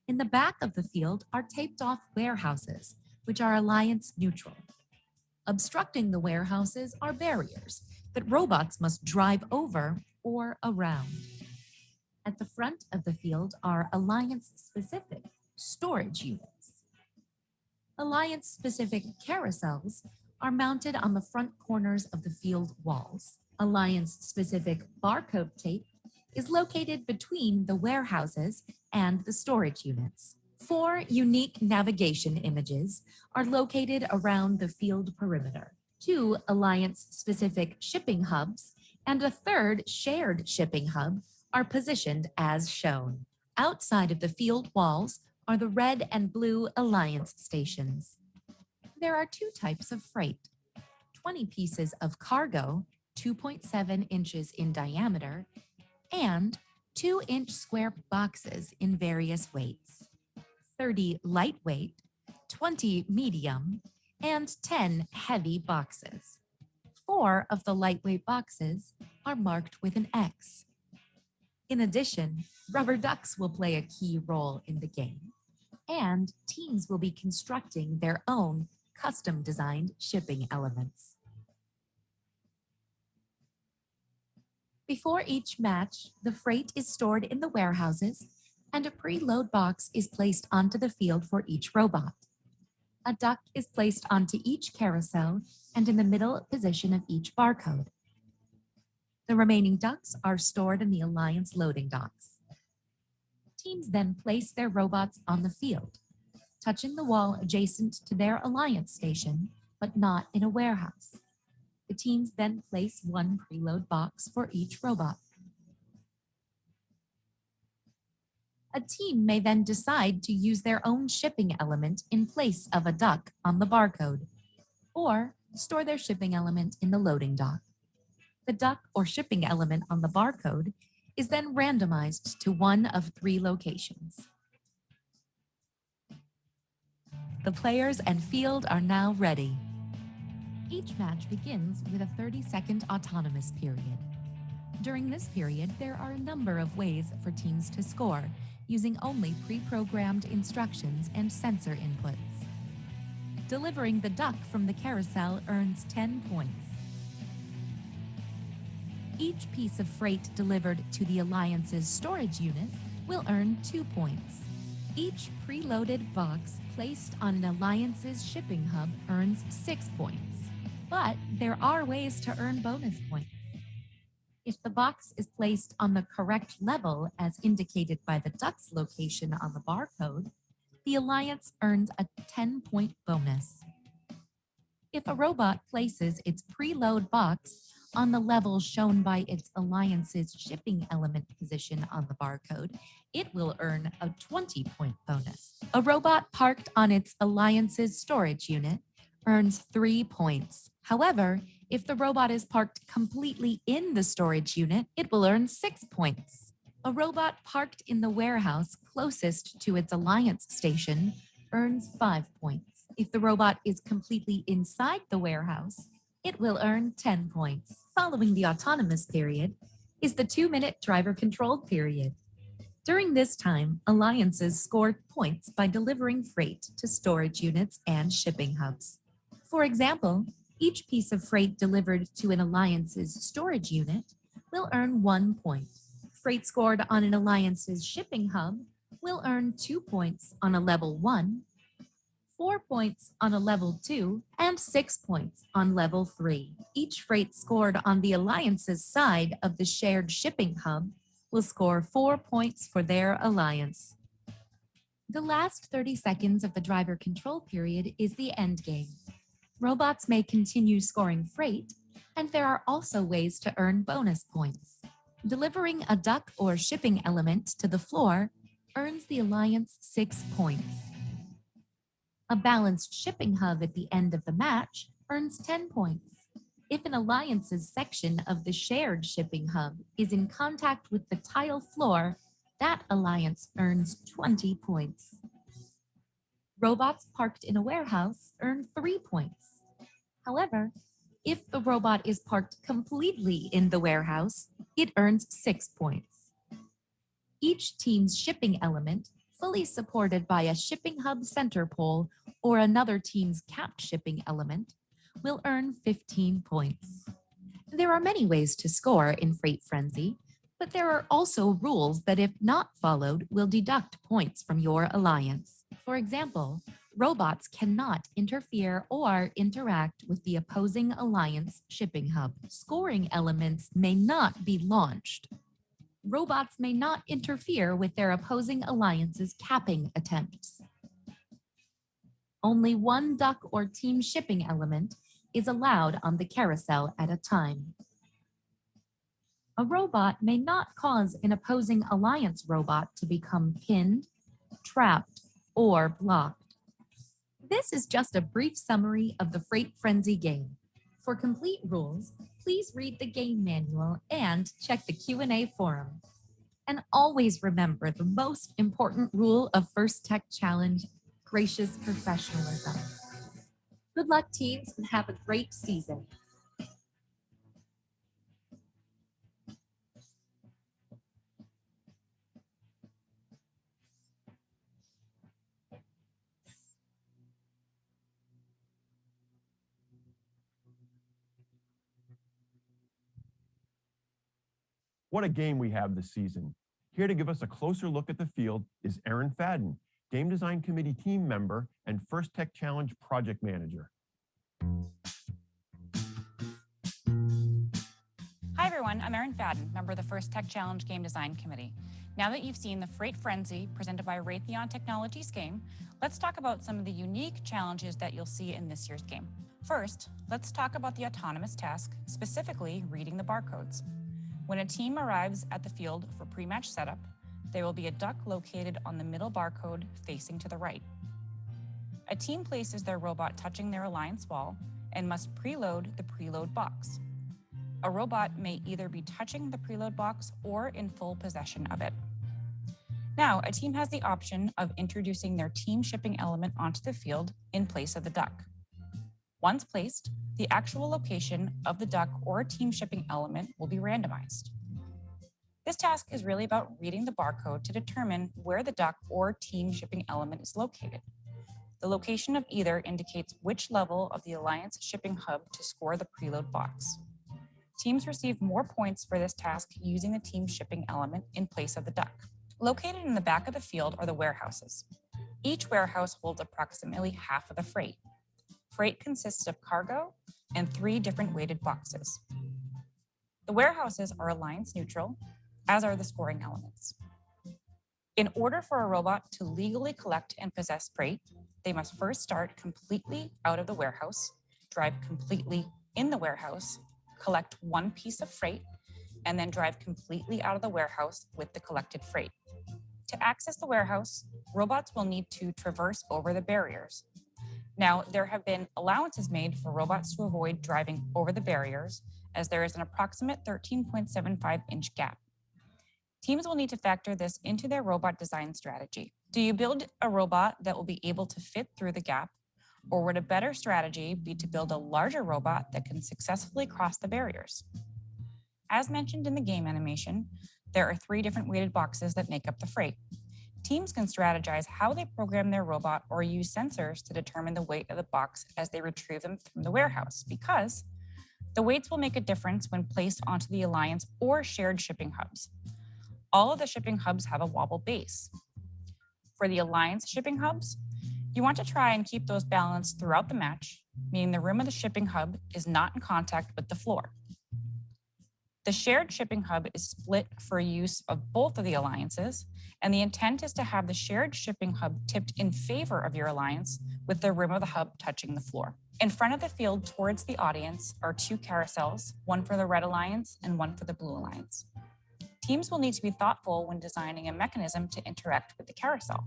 In the back of the field are taped-off warehouses, which are alliance neutral. Obstructing the warehouses are barriers that robots must drive over or around. At the front of the field are Alliance-specific storage units. Alliance-specific carousels are mounted on the front corners of the field walls. Alliance-specific barcode tape is located between the warehouses and the storage units. 4 unique navigation images are located around the field perimeter. 2 Alliance-specific shipping hubs and a 3rd shared shipping hub are positioned as shown. Outside of the field walls are the red and blue Alliance stations. There are 2 types of freight: 20 pieces of cargo, 2.7 inches in diameter, and 2-inch square boxes in various weights: 30 lightweight, 20 medium, and 10 heavy boxes. 4 of the lightweight boxes are marked with an X. In addition, rubber ducks will play a key role in the game, and teams will be constructing their own custom-designed shipping elements. Before each match, the freight is stored in the warehouses and a preload box is placed onto the field for each robot. A duck is placed onto each carousel and in the middle position of each barcode. The remaining ducks are stored in the Alliance loading docks. Teams then place their robots on the field, touching the wall adjacent to their Alliance station, but not in a warehouse. The teams then place 1 preload box for each robot. A team may then decide to use their own shipping element in place of a duck on the barcode, or store their shipping element in the loading dock. The duck or shipping element on the barcode is then randomized to one of 3 locations. The players and field are now ready. Each match begins with a 30-second autonomous period. During this period, there are a number of ways for teams to score, using only pre-programmed instructions and sensor inputs. Delivering the duck from the carousel earns 10 points. Each piece of freight delivered to the Alliance's storage unit will earn 2 points. Each preloaded box placed on an Alliance's shipping hub earns 6 points, but there are ways to earn bonus points. If the box is placed on the correct level as indicated by the duck's location on the barcode, the Alliance earns a 10-point bonus. If a robot places its preload box on the level shown by its Alliance's shipping element position on the barcode, it will earn a 20-point bonus. A robot parked on its Alliance's storage unit earns 3 points. However, if the robot is parked completely in the storage unit, it will earn 6 points. A robot parked in the warehouse closest to its Alliance station earns 5 points. If the robot is completely inside the warehouse, it will earn 10 points. Following the autonomous period is the 2-minute driver-controlled period. During this time, Alliances score points by delivering freight to storage units and shipping hubs. For example, each piece of freight delivered to an Alliance's storage unit will earn 1 point. Freight scored on an Alliance's shipping hub will earn 2 points on a level 1, 4 points on a level 2, and 6 points on level 3. Each freight scored on the Alliance's side of the shared shipping hub will score 4 points for their Alliance. The last 30 seconds of the driver control period is the end game. Robots may continue scoring freight, and there are also ways to earn bonus points. Delivering a duck or shipping element to the floor earns the Alliance 6 points. A balanced shipping hub at the end of the match earns 10 points. If an Alliance's section of the shared shipping hub is in contact with the tile floor, that Alliance earns 20 points. Robots parked in a warehouse earn 3 points. However, if the robot is parked completely in the warehouse, it earns 6 points. Each team's shipping element, fully supported by a shipping hub center pole or another team's capped shipping element, will earn 15 points. There are many ways to score in Freight Frenzy, but there are also rules that, if not followed, will deduct points from your Alliance. For example, robots cannot interfere or interact with the opposing Alliance shipping hub. Scoring elements may not be launched. Robots may not interfere with their opposing Alliance's capping attempts. Only one duck or team shipping element is allowed on the carousel at a time. A robot may not cause an opposing Alliance robot to become pinned, trapped, or blocked. This is just a brief summary of the Freight Frenzy game. For complete rules, please read the game manual and check the Q&A forum. And always remember the most important rule of First Tech Challenge: gracious professionalism. Good luck, teams, and have a great season. What a game we have this season. Here to give us a closer look at the field is Erin Fadden, Game Design Committee team member and First Tech Challenge project manager. Hi everyone, I'm Erin Fadden, member of the First Tech Challenge Game Design Committee. Now that you've seen the Freight Frenzy presented by Raytheon Technologies game, let's talk about some of the unique challenges that you'll see in this year's game. First, let's talk about the autonomous task, specifically reading the barcodes. When a team arrives at the field for pre-match setup, there will be a duck located on the middle barcode facing to the right. A team places their robot touching their Alliance wall and must preload the preload box. A robot may either be touching the preload box or in full possession of it. Now, a team has the option of introducing their team shipping element onto the field in place of the duck. Once placed, the actual location of the duck or team shipping element will be randomized. This task is really about reading the barcode to determine where the duck or team shipping element is located. The location of either indicates which level of the Alliance shipping hub to score the preload box. Teams receive more points for this task using the team shipping element in place of the duck. Located in the back of the field are the warehouses. Each warehouse holds approximately half of the freight. Freight consists of cargo and 3 different weighted boxes. The warehouses are alliance neutral, as are the scoring elements. In order for a robot to legally collect and possess freight, they must first start completely out of the warehouse, drive completely in the warehouse, collect 1 piece of freight, and then drive completely out of the warehouse with the collected freight. To access the warehouse, robots will need to traverse over the barriers. Now, there have been allowances made for robots to avoid driving over the barriers, as there is an approximate 13.75-inch gap. Teams will need to factor this into their robot design strategy. Do you build a robot that will be able to fit through the gap, or would a better strategy be to build a larger robot that can successfully cross the barriers? As mentioned in the game animation, there are 3 different weighted boxes that make up the freight. Teams can strategize how they program their robot or use sensors to determine the weight of the box as they retrieve them from the warehouse, because the weights will make a difference when placed onto the alliance or shared shipping hubs. All of the shipping hubs have a wobble base. For the alliance shipping hubs, you want to try and keep those balanced throughout the match, meaning the rim of the shipping hub is not in contact with the floor. The shared shipping hub is split for use of both of the alliances, and the intent is to have the shared shipping hub tipped in favor of your alliance with the rim of the hub touching the floor. In front of the field towards the audience are 2 carousels, one for the red alliance and one for the blue alliance. Teams will need to be thoughtful when designing a mechanism to interact with the carousel.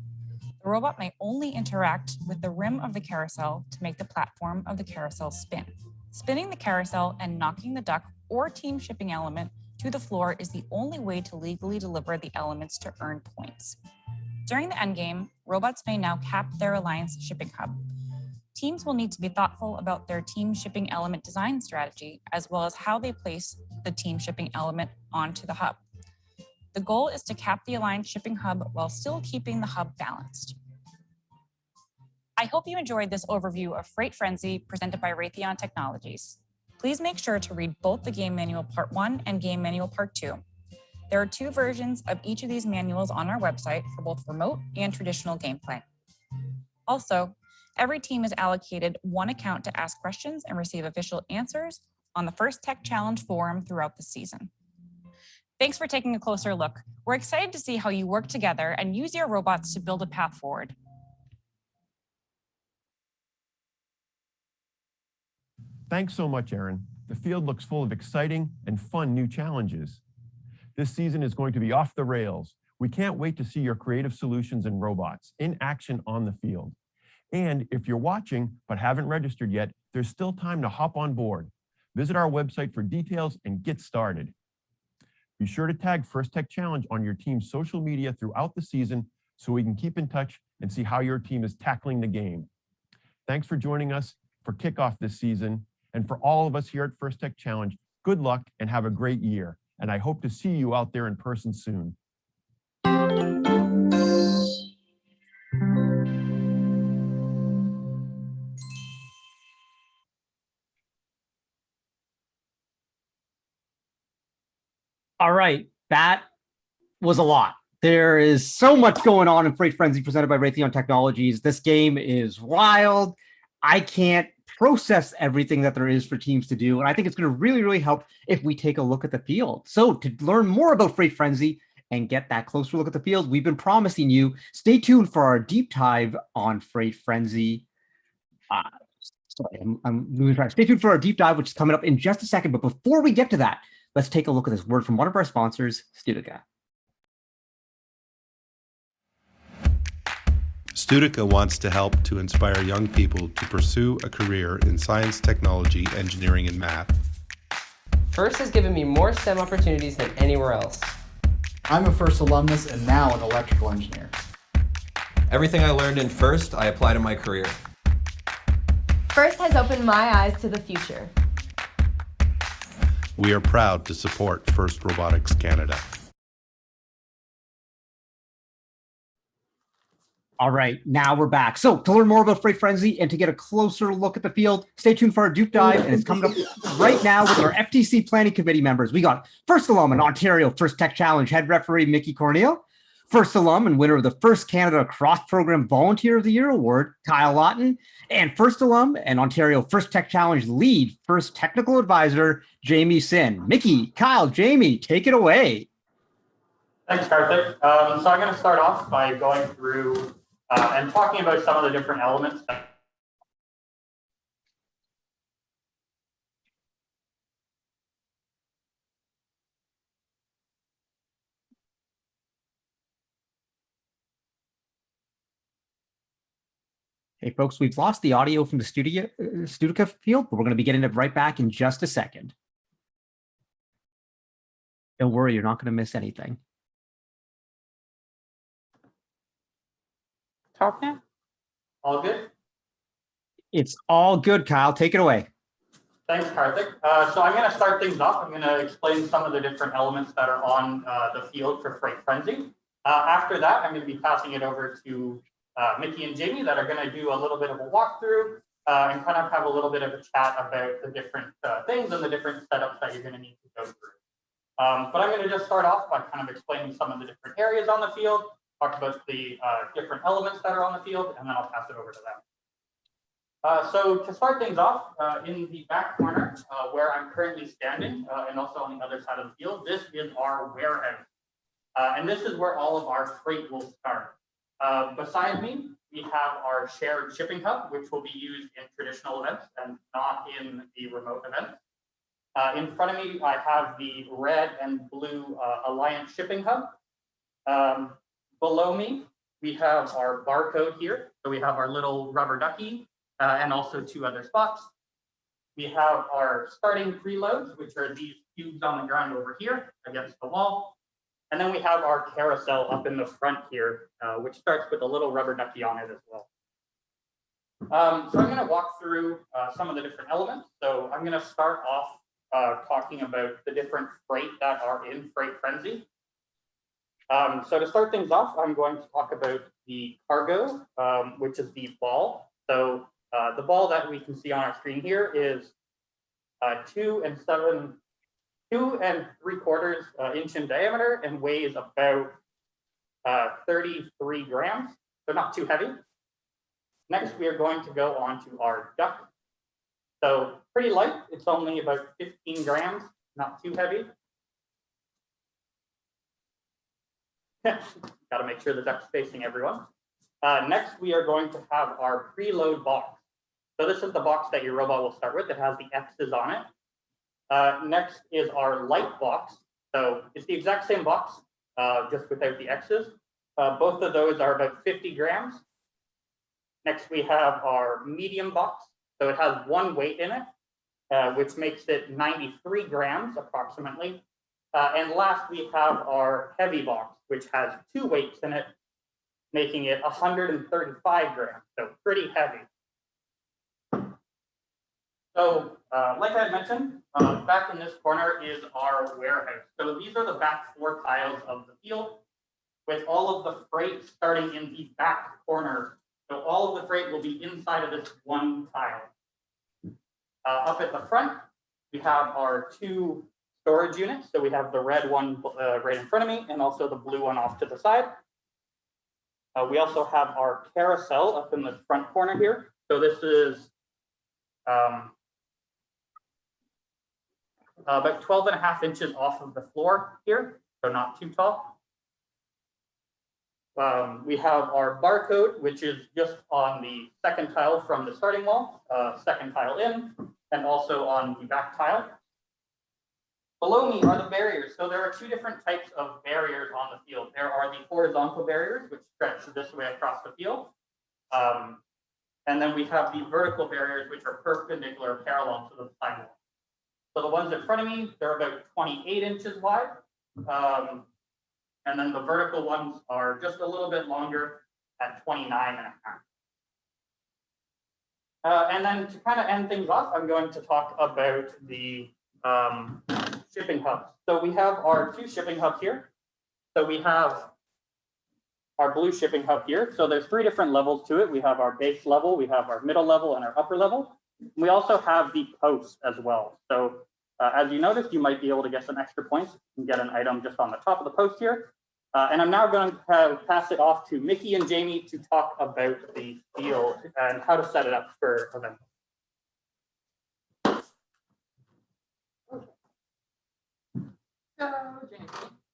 The robot may only interact with the rim of the carousel to make the platform of the carousel spin. Spinning the carousel and knocking the duck or team shipping element to the floor is the only way to legally deliver the elements to earn points. During the endgame, robots may now cap their alliance shipping hub. Teams will need to be thoughtful about their team shipping element design strategy, as well as how they place the team shipping element onto the hub. The goal is to cap the alliance shipping hub while still keeping the hub balanced. I hope you enjoyed this overview of Freight Frenzy presented by Raytheon Technologies. Please make sure to read both the Game Manual Part 1 and Game Manual Part 2. There are 2 versions of each of these manuals on our website for both remote and traditional gameplay. Also, every team is allocated 1 account to ask questions and receive official answers on the First Tech Challenge forum throughout the season. Thanks for taking a closer look. We're excited to see how you work together and use your robots to build a path forward. Thanks so much, Erin. The field looks full of exciting and fun new challenges. This season is going to be off the rails. We can't wait to see your creative solutions and robots in action on the field. And if you're watching but haven't registered yet, there's still time to hop on board. Visit our website for details and get started. Be sure to tag First Tech Challenge on your team's social media throughout the season so we can keep in touch and see how your team is tackling the game. Thanks for joining us for kickoff this season. And for all of us here at First Tech Challenge, good luck and have a great year. And I hope to see you out there in person soon. All right, that was a lot. There is so much going on in Freight Frenzy presented by Raytheon Technologies. This game is wild. I can't process everything that there is for teams to do. And I think it's going to really, really help if we take a look at the field. So to learn more about Freight Frenzy and get that closer look at the field, we've been promising you, stay tuned for our deep dive on Freight Frenzy. I'm losing track. Stay tuned for our deep dive, which is coming up in just a second. But before we get to that, let's take a look at this word from one of our sponsors, Studica. Studica wants to help to inspire young people to pursue a career in science, technology, engineering, and math. FIRST has given me more STEM opportunities than anywhere else. I'm a FIRST alumnus and now an electrical engineer. Everything I learned in FIRST, I apply to my career. FIRST has opened my eyes to the future. We are proud to support FIRST Robotics Canada. All right, now we're back. So to learn more about Freight Frenzy and to get a closer look at the field, stay tuned for our deep dive, and it's coming up right now with our FTC Planning Committee members. We got First Alum in Ontario, First Tech Challenge, head referee Mickey Corneal. First alum and winner of the First Canada Cross-Program Volunteer of the Year Award, Kyle Lawton, and first alum and Ontario First Tech Challenge lead, First Technical Advisor, Jamie Sin. Mickey, Kyle, Jamie, take it away. Thanks, Karthik. So I'm going to start off by going through and talking about some of the different elements. Hey, folks, we've lost the audio from the Studica field, but we're going to be getting it right back in just a second. Don't worry, you're not going to miss anything. Talk now. All good? It's all good, Kyle. Take it away. Thanks, Karthik. So I'm going to start things off. I'm going to explain some of the different elements that are on the field for Freight Frenzy. After that, I'm going to be passing it over to Mickey and Jamie that are going to do a little bit of a walkthrough and kind of have a little bit of a chat about the different things and the different setups that you're going to need to go through. But I'm going to just start off by kind of explaining some of the different areas on the field, talk about the different elements that are on the field, and then I'll pass it over to them. So to start things off, in the back corner where I'm currently standing, and also on the other side of the field, this is our warehouse. And this is where all of our freight will start. Beside me, we have our shared shipping hub, which will be used in traditional events and not in the remote events. In front of me, I have the red and blue Alliance shipping hub. Below me, we have our barcode here. So we have our little rubber ducky and also 2 other spots. We have our starting preloads, which are these cubes on the ground over here against the wall. And then we have our carousel up in the front here, which starts with a little rubber ducky on it as well. So I'm going to walk through some of the different elements. So I'm going to start off talking about the different freight that are in Freight Frenzy. So to start things off, I'm going to talk about the cargo, which is the ball. So the ball that we can see on our screen here is 2 3/4 inch in diameter and weighs about 33 grams, so not too heavy. Next, we are going to go on to our duck. So pretty light, it's only about 15 grams, not too heavy. Got to make sure the duck's facing everyone. Next, we are going to have our preload box. So this is the box that your robot will start with. It has the X's on it. Next is our light box. So it's the exact same box, just without the X's. Both of those are about 50 grams. Next, we have our medium box. So it has 1 weight in it, which makes it 93 grams approximately. And last, we have our heavy box, which has 2 weights in it, making it 135 grams. So pretty heavy. So like I had mentioned, back in this corner is our warehouse. So these are the back 4 tiles of the field with all of the freight starting in the back corner. So all of the freight will be inside of this 1 tile. Up at the front, we have our 2 storage units. So we have the red one right in front of me and also the blue one off to the side. We also have our carousel up in the front corner here. So this is about 12.5 inches off of the floor here, so not too tall. We have our barcode, which is just on the 2nd tile from the starting wall, 2nd tile in, and also on the back tile. Below me are the barriers. So there are 2 different types of barriers on the field. There are the horizontal barriers, which stretch this way across the field. And then we have the vertical barriers, which are perpendicular parallel to the sidewall. So the ones in front of me, they're about 28 inches wide. And then the vertical ones are just a little bit longer at 29.5. And then to kind of end things off, I'm going to talk about the shipping hubs. So we have our 2 shipping hubs here. So we have our blue shipping hub here. So there's 3 different levels to it. We have our base level, we have our middle level, and our upper level. We also have the posts as well. So as you noticed, you might be able to get some extra points and get an item just on the top of the post here. And I'm now going to pass it off to Mickey and Jamie to talk about the field and how to set it up for events. So, Jamie,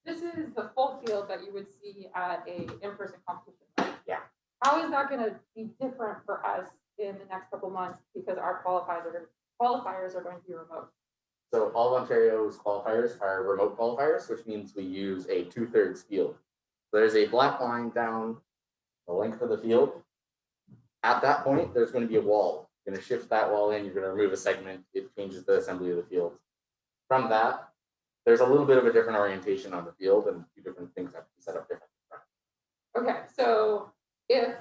this is the full field that you would see at a in-person competition, right? Yeah. How is that going to be different for us in the next couple months because our qualifiers are going to be remote? So all of Ontario's qualifiers are remote qualifiers, which means we use a 2/3 field. So there's a black line down the length of the field. At that point, there's going to be a wall. You're going to shift that wall in, you're going to remove a segment, it changes the assembly of the field. From that, there's a little bit of a different orientation on the field and a few different things have to be set up differently. Okay, so if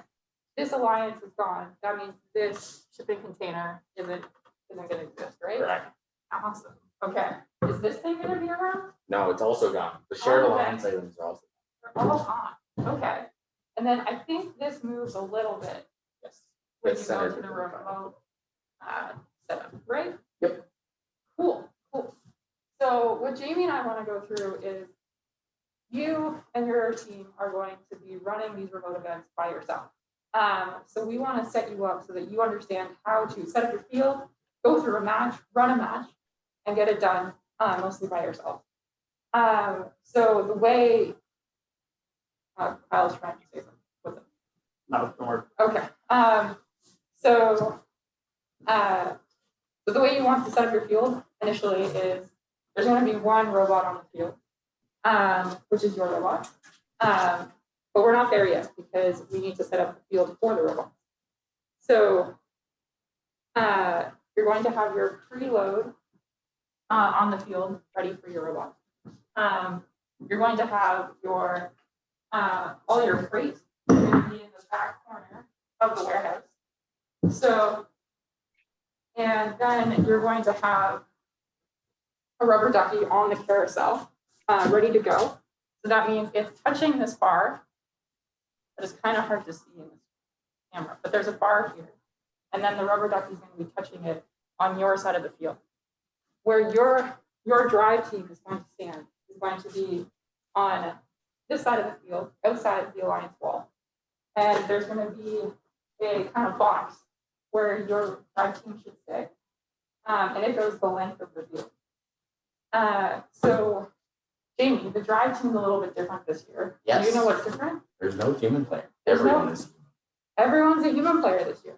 this alliance is gone, that means this shipping container isn't going to exist, right? Correct. Awesome. Okay. Is this thing going to be around? No, it's also gone. The shared Oh, okay. alliance items are also They're all gone. Okay. And then I think this moves a little bit. Yes. When It's you go centered to the within the remote setup, right? Yep. Cool. So what Jamie and I want to go through is you and your team are going to be running these remote events by yourself. So we want to set you up so that you understand how to set up your field, go through a match, run a match, and get it done mostly by yourself. So the way Kyle's trying to say something. What's it? No, don't worry. Okay. So the way you want to set up your field initially is there's going to be one robot on the field, which is your robot. But we're not there yet because we need to set up the field for the robot. So you're going to have your preload on the field ready for your robot. You're going to have your all your freight going to be in the back corner of the warehouse. So, and then you're going to have a rubber ducky on the carousel ready to go. So that means it's touching this bar. But it's kind of hard to see in this camera, but there's a bar here. And then the rubber ducky is going to be touching it on your side of the field. Where your drive team is going to stand is going to be on this side of the field, outside of the alliance wall. And there's going to be a kind of box where your drive team should stay. And it goes the length of the field. So, Jamie, the drive team's a little bit different this year. Yes. Do you know what's different? There's no human player. Everyone's a human player this year.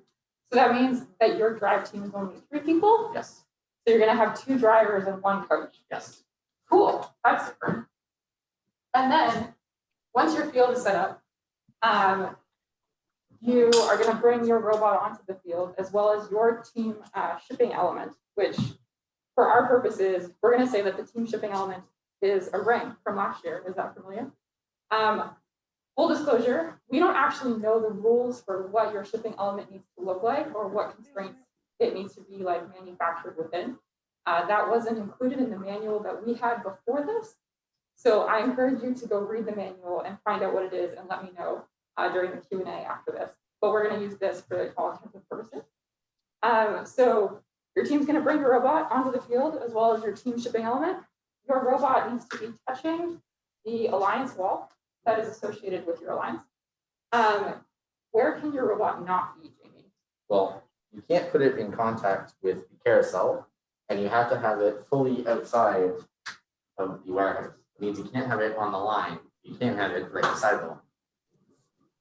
So that means that your drive team is only 3 people? Yes. So you're going to have 2 drivers and 1 coach? Yes. Cool. That's different. And then once your field is set up, you are going to bring your robot onto the field as well as your team shipping element, which for our purposes, we're going to say that the team shipping element is a ring from last year. Is that familiar? Full disclosure, we don't actually know the rules for what your shipping element needs to look like or what constraints it needs to be like manufactured within. That wasn't included in the manual that we had before this. So I encourage you to go read the manual and find out what it is and let me know during the Q&A after this. But we're going to use this for all intents and purposes. So your team's going to bring your robot onto the field as well as your team shipping element. Your robot needs to be touching the alliance wall that is associated with your alliance. Where can your robot not be, Jamie? Well, you can't put it in contact with the carousel, and you have to have it fully outside of the warehouse. It means you can't have it on the line. You can't have it right beside the line.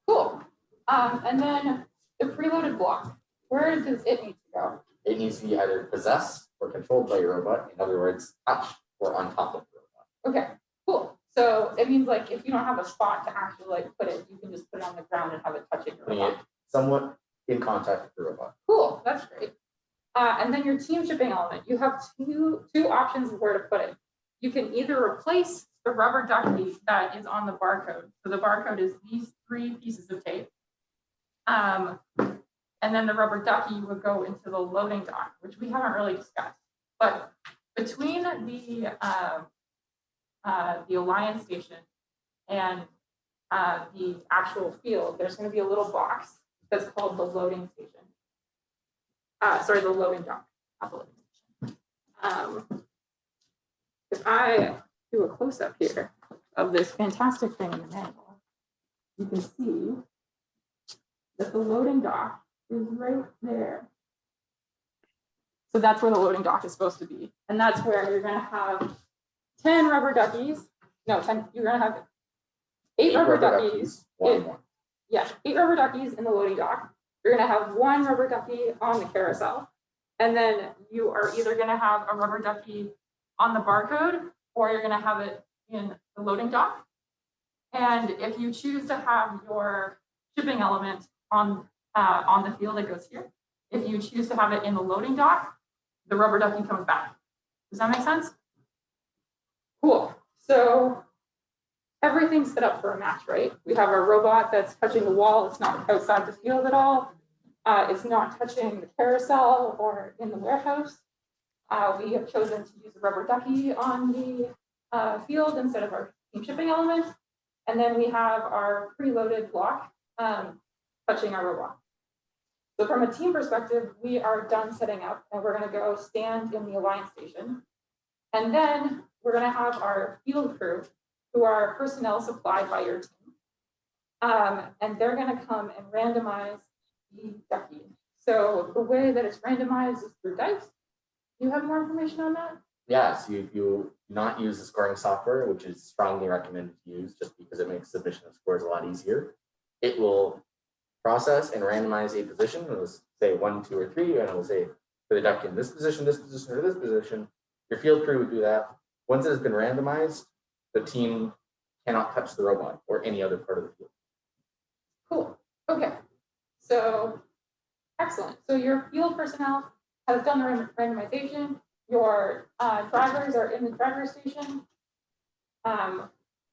Cool. And then the preloaded block, where does it need to go? It needs to be either possessed or controlled by your robot. In other words, touched or on top of the robot. Okay, cool. So it means like if you don't have a spot to actually like put it, you can just put it on the ground and have it touching your Putting robot. it somewhat in contact with the robot. Cool, that's great. And then your team shipping element, you have two options of where to put it. You can either replace the rubber ducky that is on the barcode. So the barcode is these 3 pieces of tape. And then the rubber ducky would go into the loading dock, which we haven't really discussed. But between the Alliance station and the actual field, there's going to be a little box that's called the loading station. Sorry, the loading dock, not the loading station. If I do a close-up here of this fantastic thing in the manual, you can see that the loading dock is right there. So that's where the loading dock is supposed to be. And that's where you're gonna have 10 rubber duckies. No, 10, you're gonna have eight rubber duckies. Yeah, 8 rubber duckies in the loading dock. You're gonna have 1 rubber ducky on the carousel. And then you are either gonna have a rubber ducky on the barcode, or you're gonna have it in the loading dock. And if you choose to have your shipping element on the field, it goes here. If you choose to have it in the loading dock, the rubber ducky comes back. Does that make sense? Cool. So everything's set up for a match, right? We have our robot that's touching the wall. It's not outside the field at all. It's not touching the carousel or in the warehouse. We have chosen to use a rubber ducky on the field instead of our team shipping element. And then we have our preloaded block touching our robot. So from a team perspective, we are done setting up and we're gonna go stand in the Alliance station. And then we're gonna have our field crew, who are personnel supplied by your team. And they're gonna come and randomize the ducky. So the way that it's randomized is through dice. Do you have more information on that? Yeah, so if you not use the scoring software, which is strongly recommended to use just because it makes submission of scores a lot easier, it will process and randomize a position. It'll say 1, 2, or 3, and it'll say for the duck in this position, or this position. Your field crew would do that. Once it has been randomized, the team cannot touch the robot or any other part of the field. Cool. Okay. So excellent. So your field personnel has done the randomization. Your drivers are in the driver station.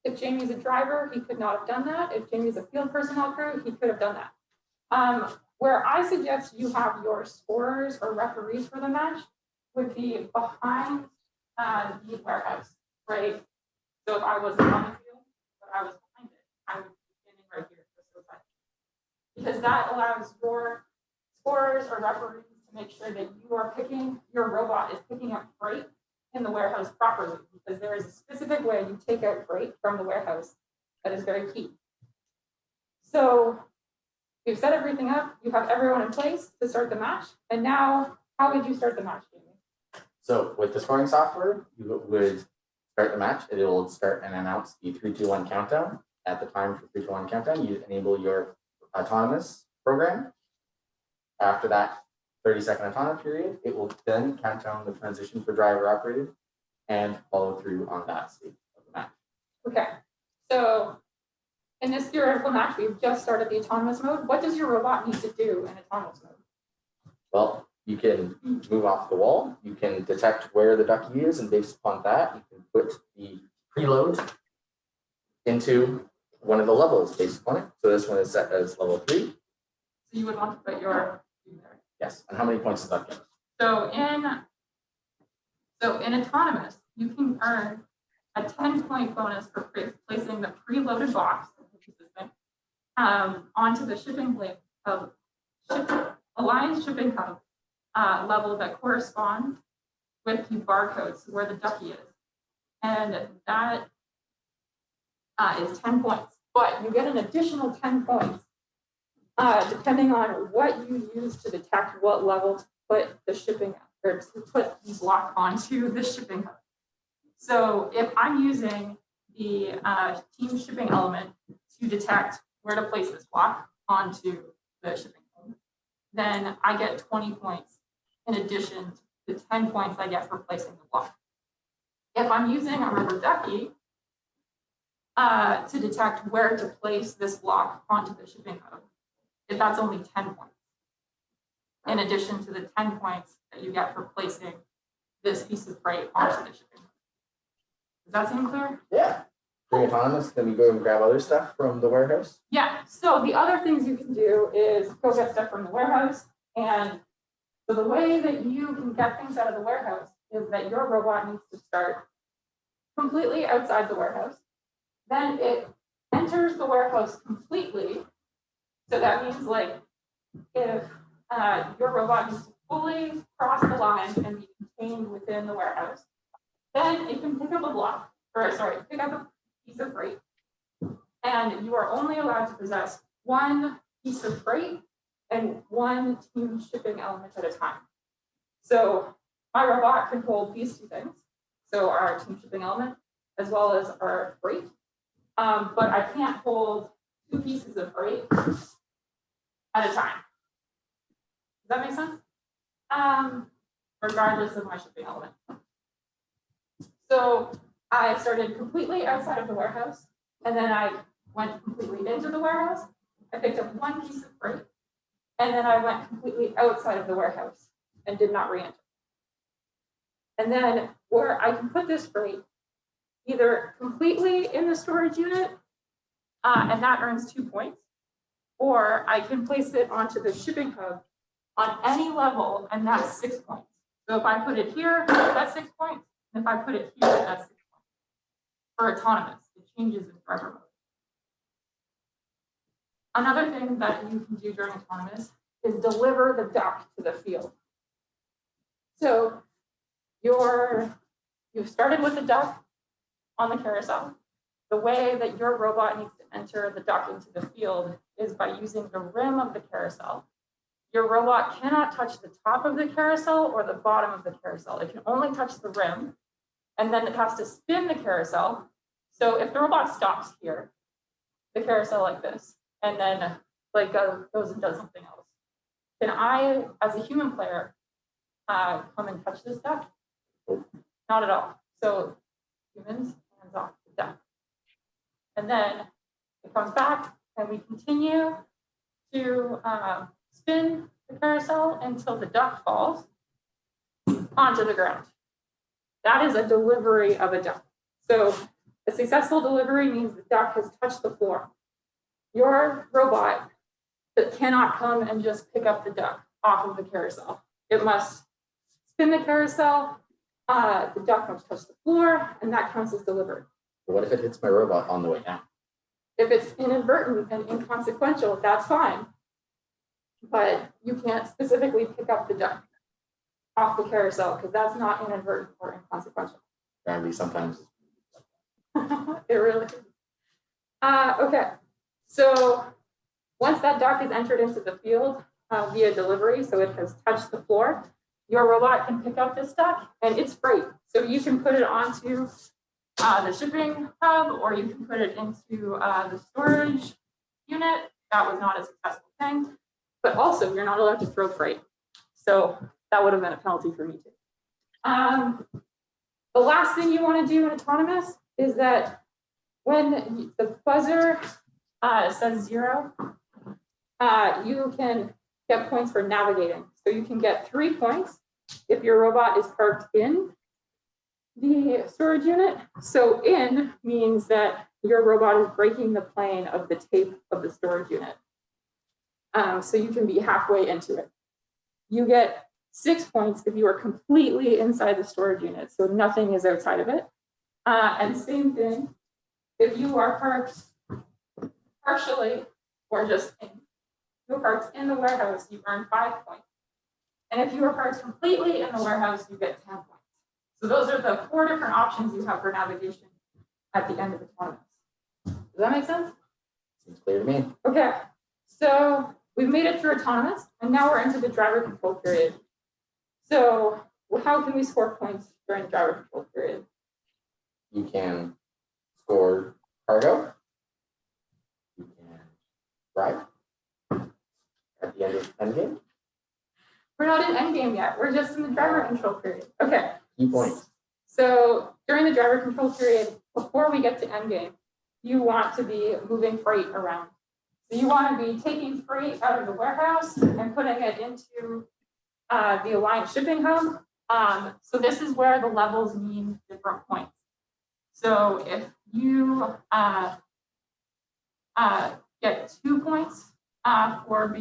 If Jamie's a driver, he could not have done that. If Jamie's a field personnel crew, he could have done that. Where I suggest you have your scorers or referees for the match would be behind the warehouse, right? So if I wasn't on the field, but I was behind it, I would be standing right here because that allows your scorers or referees to make sure that you are picking, your robot is picking up freight in the warehouse properly, because there is a specific way you take out freight from the warehouse that is very key. So we've set everything up, you have everyone in place to start the match. And now, how would you start the match, Jamie? So with the scoring software, you would start the match. It will start and announce the 3, 2, 1 countdown. At the time for 3, 2, 1 countdown, you enable your autonomous program. After that 30-second autonomous period, it will then count down the transition for driver operated and follow through on that stage of the match. Okay, so in this theoretical match, we've just started the autonomous mode. What does your robot need to do in autonomous mode? Well, you can move off the wall. You can detect where the ducky is, and based upon that, you can put the preload into one of the levels based upon it. So this one is set as level 3. So you would want to put your there. Yes. And how many points does that get? So in autonomous, you can earn a 10-point bonus for placing the preloaded box onto the shipping link of Alliance shipping hub level that corresponds with the barcodes where the ducky is. And that is 10 points, but you get an additional 10 points depending on what you use to detect what level to put the shipping or to put the block onto the shipping hub. So if I'm using the team shipping element to detect where to place this block onto the shipping hub, then I get 20 points in addition to the 10 points I get for placing the block. If I'm using a rubber ducky to detect where to place this block onto the shipping hub, that's only 10 points, in addition to the 10 points that you get for placing this piece of freight onto the shipping hub. Does that seem clear? Yeah. During autonomous, then we go and grab other stuff from the warehouse? Yeah, so the other things you can do is go get stuff from the warehouse. And so the way that you can get things out of the warehouse is that your robot needs to start completely outside the warehouse. Then it enters the warehouse completely. So that means like if your robot needs to fully cross the line and be contained within the warehouse, then it can pick up a block, or sorry, pick up a piece of freight, and you are only allowed to possess one piece of freight and one team shipping element at a time. So my robot can hold these two things, so our team shipping element as well as our freight, but I can't hold two pieces of freight at a time. Does that make sense? Regardless of my shipping element. So I started completely outside of the warehouse, and then I went completely into the warehouse. I picked up one piece of freight, and then I went completely outside of the warehouse and did not re-enter. And then where I can put this freight either completely in the storage unit, and that earns 2 points, or I can place it onto the shipping hub on any level, and that's 6 points. So if I put it here, that's 6 points. And if I put it here, that's 6 points. For autonomous, it changes with driver mode. Another thing that you can do during autonomous is deliver the duck to the field. So you've started with the duck on the carousel. The way that your robot needs to enter the duck into the field is by using the rim of the carousel. Your robot cannot touch the top of the carousel or the bottom of the carousel. It can only touch the rim, and then it has to spin the carousel. So if the robot stops here, the carousel like this, and then like goes and does something else, can I, as a human player, come and touch this duck? Not at all. So humans, hands off the duck. And then it comes back, and we continue to spin the carousel until the duck falls onto the ground. That is a delivery of a duck. So a successful delivery means the duck has touched the floor. Your robot cannot come and just pick up the duck off of the carousel. It must spin the carousel, the duck must touch the floor, and that counts as delivered. What if it hits my robot on the way down? If it's inadvertent and inconsequential, that's fine. But you can't specifically pick up the duck off the carousel because that's not inadvertent or inconsequential. Gravity sometimes. It really is. Okay, so once that duck is entered into the field via delivery, so it has touched the floor, your robot can pick up this duck and it's freight. So you can put it onto the shipping hub, or you can put it into the storage unit. That was not a successful thing. But also, you're not allowed to throw freight. So that would have been a penalty for me too. The last thing you want to do in autonomous is that when the buzzer says 0, you can get points for navigating. So you can get 3 points if your robot is parked in the storage unit. So in means that your robot is breaking the plane of the tape of the storage unit. So you can be halfway into it. You get 6 points if you are completely inside the storage unit, so nothing is outside of it. And same thing, if you are parked partially or just in, you're parked in the warehouse, you earn 5 points. And if you are parked completely in the warehouse, you get 10 points. So those are the 4 different options you have for navigation at the end of autonomous. Does that make sense? Seems clear to me. Okay, so we've made it through autonomous, and now we're into the driver control period. So how can we score points during the driver control period? You can score cargo. You can drive at the end of endgame. We're not in endgame yet. We're just in the driver control period. Okay. Key points. So during the driver control period, before we get to endgame, you want to be moving freight around. So you want to be taking freight out of the warehouse and putting it into the aligned shipping hub. So this is where the levels mean different points. So if you get 2 points for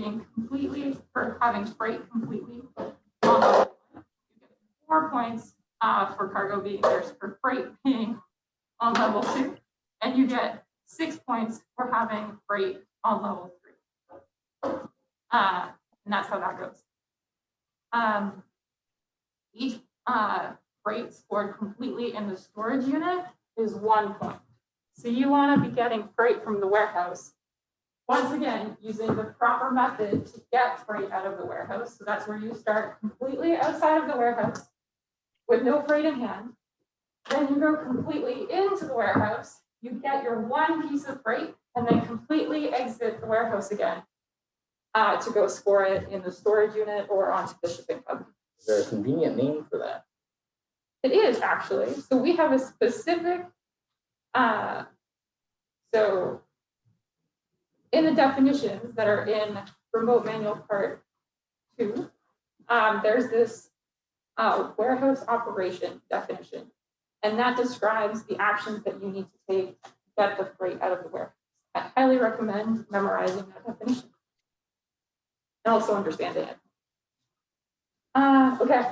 having freight completely on level 1, you get 4 points for cargo being for freight being on level 2, and you get 6 points for having freight on level 3. And that's how that goes. Each freight scored completely in the storage unit is 1 point. So you want to be getting freight from the warehouse. Once again, using the proper method to get freight out of the warehouse. So that's where you start completely outside of the warehouse with no freight in hand. Then you go completely into the warehouse. You get your one piece of freight and then completely exit the warehouse again to go store it in the storage unit or onto the shipping hub. Is there a convenient name for that? It is actually. So we have a specific, so in the definitions that are in remote manual part 2, there's this warehouse operation definition, and that describes the actions that you need to take to get the freight out of the warehouse. I highly recommend memorizing that definition and also understanding it. Okay,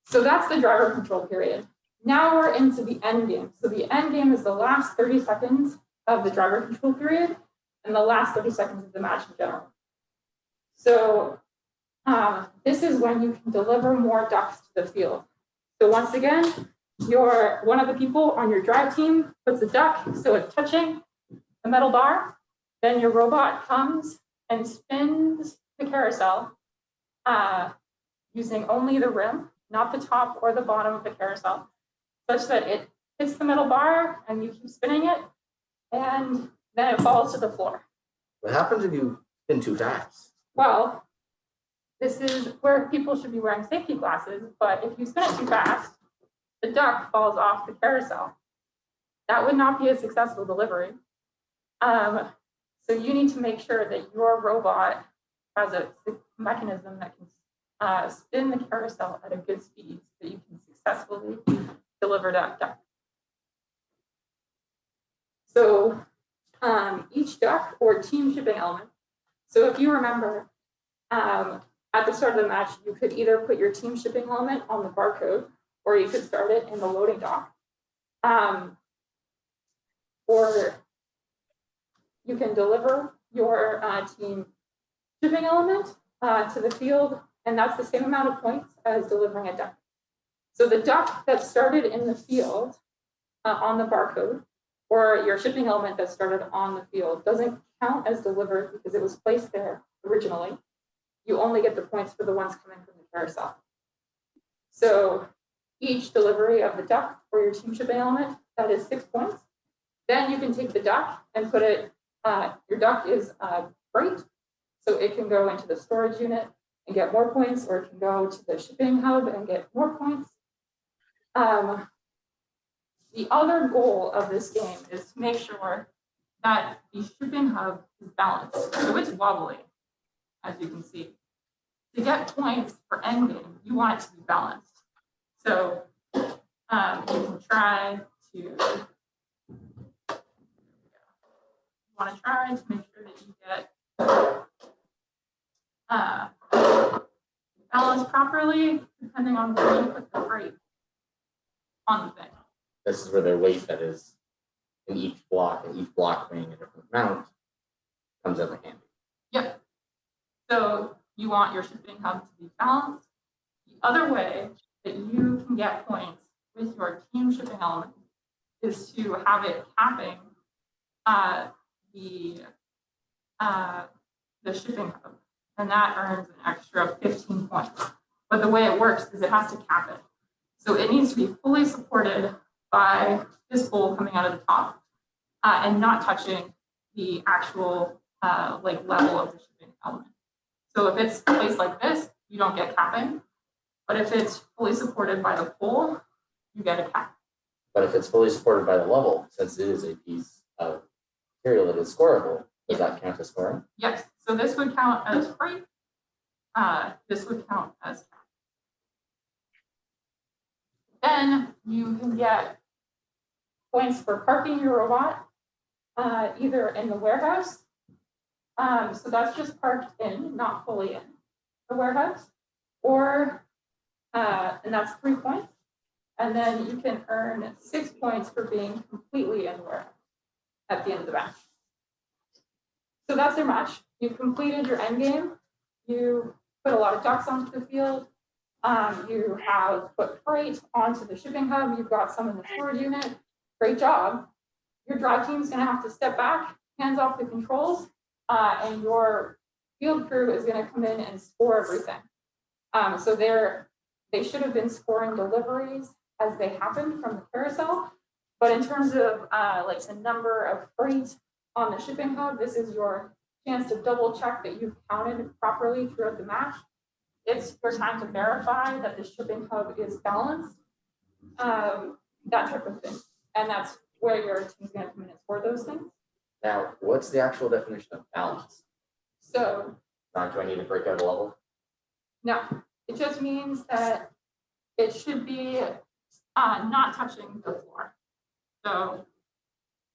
so that's the driver control period. Now we're into the end game. So the end game is the last 30 seconds of the driver control period and the last 30 seconds of the match in general. So this is when you can deliver more ducks to the field. So once again, one of the people on your drive team puts a duck, so it's touching the metal bar. Then your robot comes and spins the carousel using only the rim, not the top or the bottom of the carousel, such that it hits the metal bar and you keep spinning it, and then it falls to the floor. What happens if you spin too fast? Well, this is where people should be wearing safety glasses, but if you spin it too fast, the duck falls off the carousel. That would not be a successful delivery. So you need to make sure that your robot has a mechanism that can spin the carousel at a good speed so that you can successfully deliver that duck. So each duck or team shipping element. So if you remember, at the start of the match, you could either put your team shipping element on the barcode, or you could start it in the loading dock. Or you can deliver your team shipping element to the field, and that's the same amount of points as delivering a duck. So the duck that started in the field on the barcode, or your shipping element that started on the field, doesn't count as delivered because it was placed there originally. You only get the points for the ones coming from the carousel. So each delivery of the duck or your team shipping element, that is 6 points. Then you can take the duck and put it, your duck is freight, so it can go into the storage unit and get more points, or it can go to the shipping hub and get more points. The other goal of this game is to make sure that the shipping hub is balanced. So it's wobbly, as you can see. To get points for endgame, you want it to be balanced. So you can try to, make sure that you get balanced properly, depending on where you put the freight on the thing. This is where their weight that is in each block, and each block weighing a different amount, comes in handy. Yep. So you want your shipping hub to be balanced. The other way that you can get points with your team shipping element is to have it capping the shipping hub, and that earns an extra 15 points. But the way it works is it has to cap it. So it needs to be fully supported by this pole coming out of the top and not touching the actual level of the shipping element. So if it's placed like this, you don't get capping. But if it's fully supported by the pole, you get a cap. But if it's fully supported by the level, since it is a piece of material that is scoreable, does that count as scoring? Yes. So this would count as freight. This would count as cap. Then you can get points for parking your robot either in the warehouse. So that's just parked in, not fully in the warehouse, or, and that's 3 points. And then you can earn 6 points for being completely in the warehouse at the end of the match. So that's your match. You've completed your end game. You put a lot of ducks onto the field. You have put freight onto the shipping hub. You've got some in the storage unit. Great job. your drive team is going to have to step back, hands off the controls, and your field crew is going to come in and score everything. So they should have been scoring deliveries as they happened from the carousel. But in terms of like the number of freight on the shipping hub, this is your chance to double check that you've counted properly throughout the match. It's your time to verify that the shipping hub is balanced, that type of thing. And that's where your team's going to come in and score those things. Now, what's the actual definition of balance? So, do I need to break out a level? No, it just means that it should be not touching the floor. So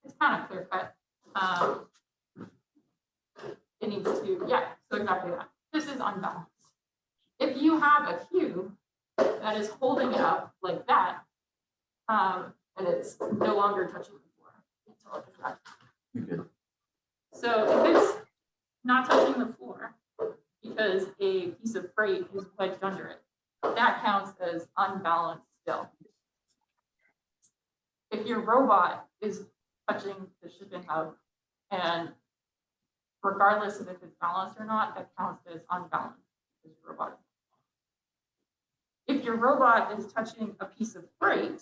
it's kind of clear cut. It needs to, yeah, so exactly that. This is unbalanced. If you have a cube that is holding it up like that, and it's no longer touching the floor until it gets back. So if it's not touching the floor because a piece of freight is wedged under it, that counts as unbalanced still. If your robot is touching the shipping hub, and regardless of if it's balanced or not, that counts as unbalanced because your robot. If your robot is touching a piece of freight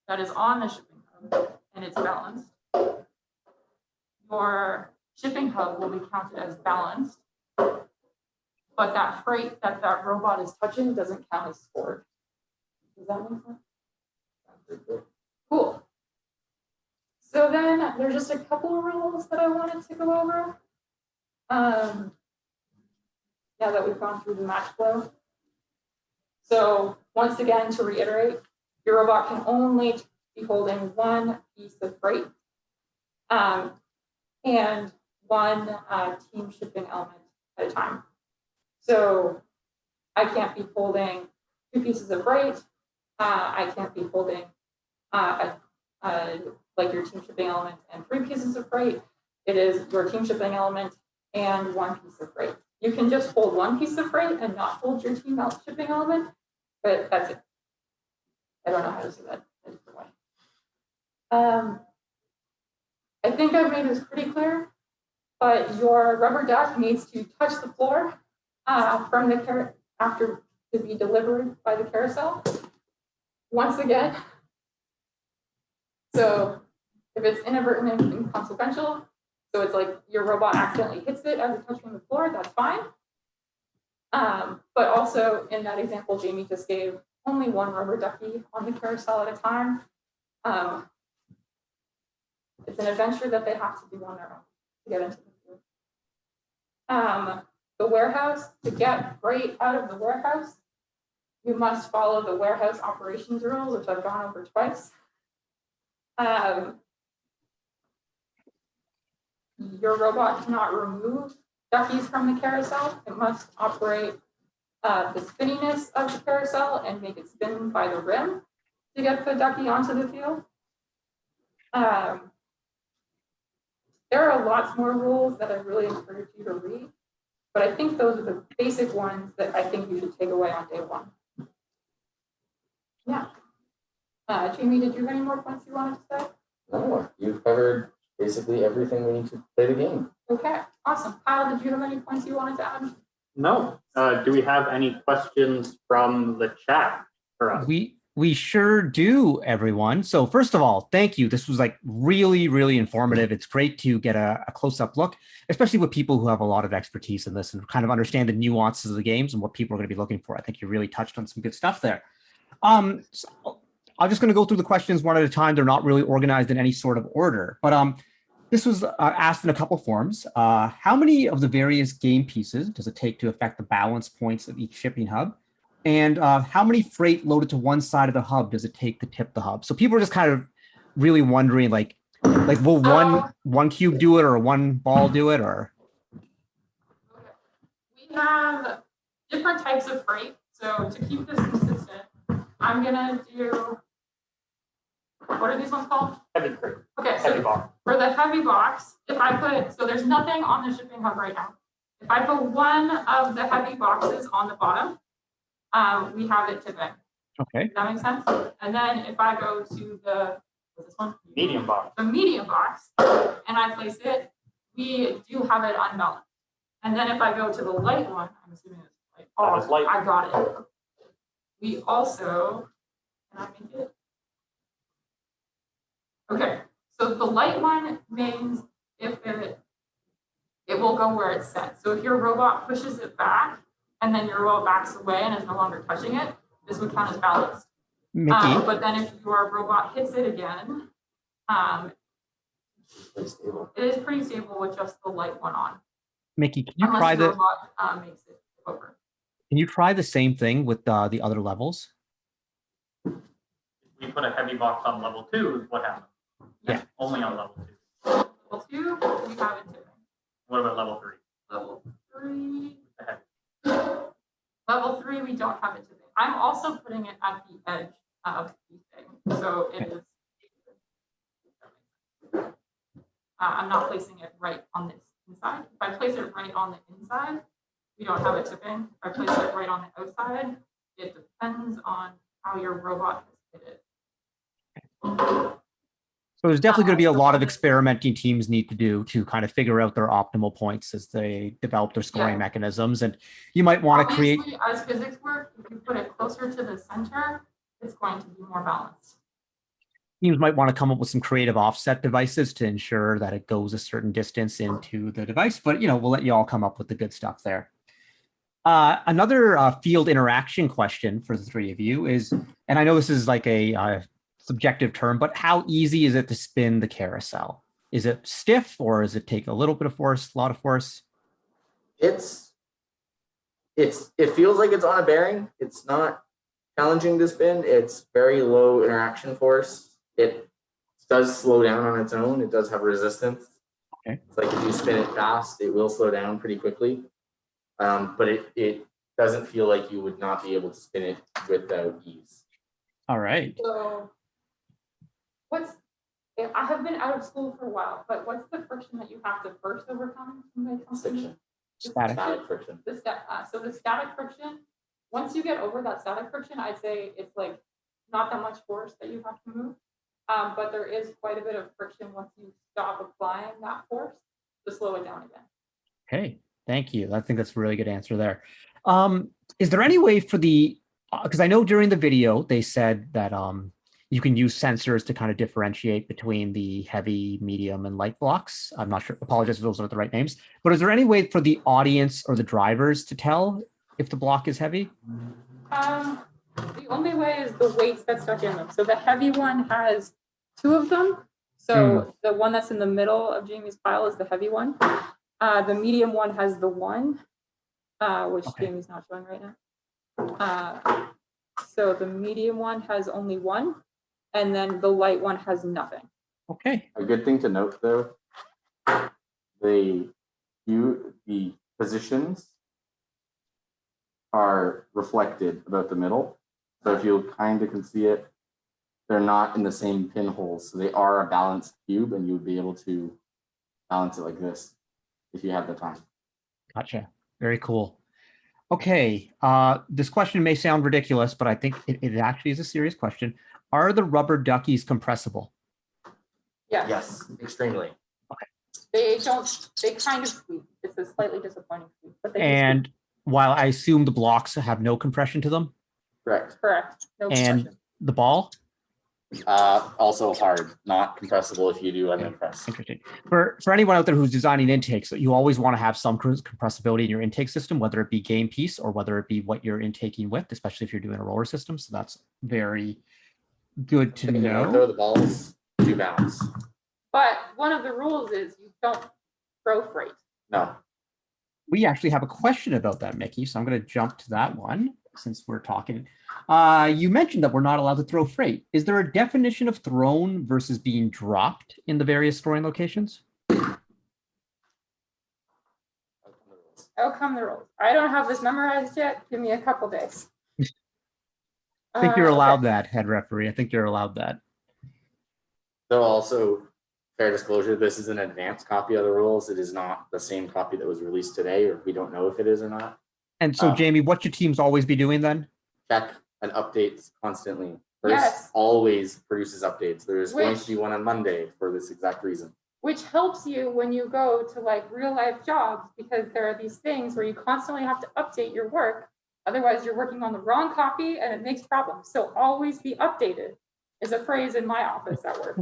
that is on the shipping hub and it's balanced, your shipping hub will be counted as balanced, but that freight that that robot is touching doesn't count as scored. Does that make sense? Cool. So then there's just a couple of rules that I wanted to go over. Now that we've gone through the match flow. So once again, to reiterate, your robot can only be holding one piece of freight and one team shipping element at a time. So I can't be holding 2 pieces of freight. I can't be holding like your team shipping element and 3 pieces of freight. It is your team shipping element and 1 piece of freight. You can just hold 1 piece of freight and not hold your team shipping element, but that's it. I don't know how to say that in a different way. I think I've made this pretty clear, but your rubber duck needs to touch the floor from the after to be delivered by the carousel. Once again, so if it's inadvertent and inconsequential, so it's like your robot accidentally hits it as it's touching the floor, that's fine. But also in that example Jamie just gave, only 1 rubber ducky on the carousel at a time. It's an adventure that they have to do on their own to get into the field. The warehouse, to get freight out of the warehouse, you must follow the warehouse operations rules, which I've gone over twice. Your robot cannot remove duckies from the carousel. It must operate the spinniness of the carousel and make it spin by the rim to get the ducky onto the field. There are lots more rules that I really encourage you to read, but I think those are the basic ones that I think you should take away on day 1. Yeah. Jamie, did you have any more points you wanted to say? No, you've covered basically everything we need to play the game. Okay, awesome. Kyle, did you have any points you wanted to add? No. Do we have any questions from the chat for us? We sure do, everyone. So first of all, thank you. This was like really, really informative. It's great to get a close-up look, especially with people who have a lot of expertise in this and kind of understand the nuances of the games and what people are going to be looking for. I think you really touched on some good stuff there. So I'm just going to go through the questions one at a time. They're not really organized in any sort of order, but this was asked in a couple forms. How many of the various game pieces does it take to affect the balance points of each shipping hub? And how many freight loaded to one side of the hub does it take to tip the hub? So people are just kind of really wondering, like will one cube do it or one ball do it, or? We have different types of freight. So to keep this consistent, I'm gonna do, what are these ones called? Heavy freight. Okay, so heavy box. For the heavy box, if I put, so there's nothing on the shipping hub right now. If I put one of the heavy boxes on the bottom, we have it tipping. Okay. Does that make sense? And then if I go to the what's this one? Medium box. The medium box, and I place it, we do have it unbalanced. And then if I go to the light one, I'm assuming it's light. Oh, That is light. I got it. We also, can I make it? Okay, so the light one means if it will go where it's set. So if your robot pushes it back and then your robot backs away and is no longer touching it, this would count as balanced. Mickey? But then if your robot hits it again, it is pretty stable with just the light one on. Mickey, can you Unless try your the robot makes it over. Can you try the same thing with the other levels? If we put a heavy box on level 2, what happens? Yeah. Only on level 2. Level 2, we have it tipping. What about level 3? Level 3. The heavy. Level 3, we don't have it tipping. I'm also putting it at the edge of the thing. So it is. I'm not placing it right on this inside. If I place it right on the inside, we don't have it tipping. If I place it right on the outside, it depends on how your robot has hit it. So there's definitely going to be a lot of experimenting teams need to do to kind of figure out their optimal points as they develop their scoring mechanisms. And you might want to create. As physics work, if you put it closer to the center, it's going to be more balanced. Teams might want to come up with some creative offset devices to ensure that it goes a certain distance into the device. But, we'll let you all come up with the good stuff there. Another field interaction question for the three of you is, and I know this is like a subjective term, but how easy is it to spin the carousel? Is it stiff or does it take a little bit of force, a lot of force? It feels like it's on a bearing. It's not challenging to spin. It's very low interaction force. It does slow down on its own. It does have resistance. Okay. It's like if you spin it fast, it will slow down pretty quickly. But it doesn't feel like you would not be able to spin it without ease. All right. So I have been out of school for a while, but what's the friction that you have to first overcome? Static friction. So the static friction, once you get over that static friction, I'd say it's like not that much force that you have to move. But there is quite a bit of friction once you stop applying that force to slow it down again. Okay, thank you. I think that's a really good answer there. Is there any way for because I know during the video they said that you can use sensors to kind of differentiate between the heavy, medium, and light blocks. I'm not sure, apologize if those aren't the right names, but is there any way for the audience or the drivers to tell if the block is heavy? The only way is the weights that stuck in them. So the heavy one has 2 of them. So the one that's in the middle of Jamie's pile is the heavy one. The medium one has the 1, which Jamie's not showing right now. So the medium one has only 1, and then the light one has nothing. Okay. A good thing to note, though, the positions are reflected about the middle. So if you kind of can see it, they're not in the same pinholes. So they are a balanced cube, and you would be able to balance it like this if you have the time. Gotcha. Very cool. Okay. This question may sound ridiculous, but I think it actually is a serious question. Are the rubber duckies compressible? Yes. Yes, extremely. They kind of squeak. It's a slightly disappointing squeak, but they And squeak. while I assume the blocks have no compression to them? Correct. No and compression. the ball? Also hard, not compressible if you do uncompress. Interesting. For anyone out there who's designing intakes, you always want to have some compressibility in your intake system, whether it be game piece or whether it be what you're intaking with, especially if you're doing a roller system. So that's very good to know. Throw the balls to bounce. But one of the rules is you don't throw freight. No. We actually have a question about that, Mickey. So I'm going to jump to that one since we're talking. You mentioned that we're not allowed to throw freight. Is there a definition of thrown versus being dropped in the various storing locations? Out come the rules. I don't have this memorized yet. Give me a couple days. I think you're allowed that, head referee. I think you're allowed that. So also, fair disclosure, this is an advanced copy of the rules. It is not the same copy that was released today, or we don't know if it is or not. And so, Jamie, what should teams always be doing then? Check and updates constantly. First always produces updates. There's going Which- to be one on Monday for this exact reason. Which helps you when you go to like real life jobs, because there are these things where you constantly have to update your work. Otherwise, you're working on the wrong copy and it makes problems. So always be updated is a phrase in my office at work.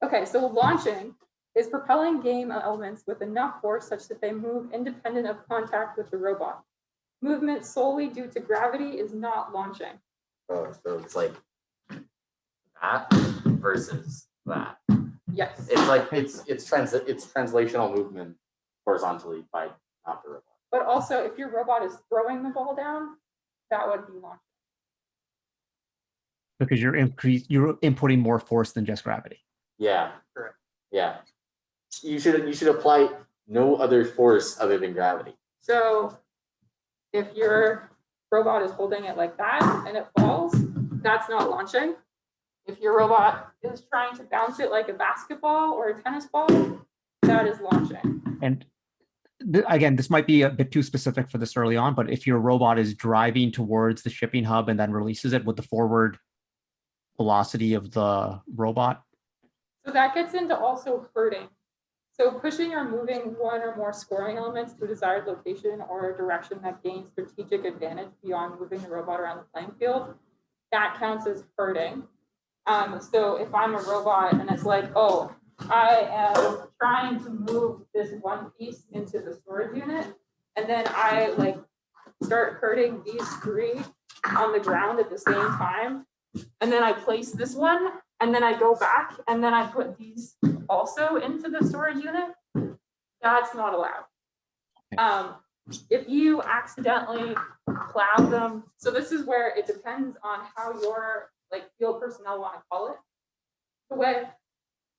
Okay, so launching is propelling game elements with enough force such that they move independent of contact with the robot. Movement solely due to gravity is not launching. Oh, so it's like that versus that. Yes. It's like it's translational movement horizontally by not the robot. But also, if your robot is throwing the ball down, that would be launching. Because you're inputting more force than just gravity. Yeah. Correct. Yeah. You should apply no other force other than gravity. So if your robot is holding it like that and it falls, that's not launching. If your robot is trying to bounce it like a basketball or a tennis ball, that is launching. And again, this might be a bit too specific for this early on, but if your robot is driving towards the shipping hub and then releases it with the forward velocity of the robot. So that gets into also herding. So pushing or moving one or more scoring elements to a desired location or a direction that gains strategic advantage beyond moving the robot around the playing field, that counts as herding. So if I'm a robot and it's like, oh, I am trying to move this one piece into the storage unit, and then I like start herding these three on the ground at the same time, and then I place this one, and then I go back, and then I put these also into the storage unit, that's not allowed. If you accidentally plow them, so this is where it depends on how your like field personnel want to call it. The way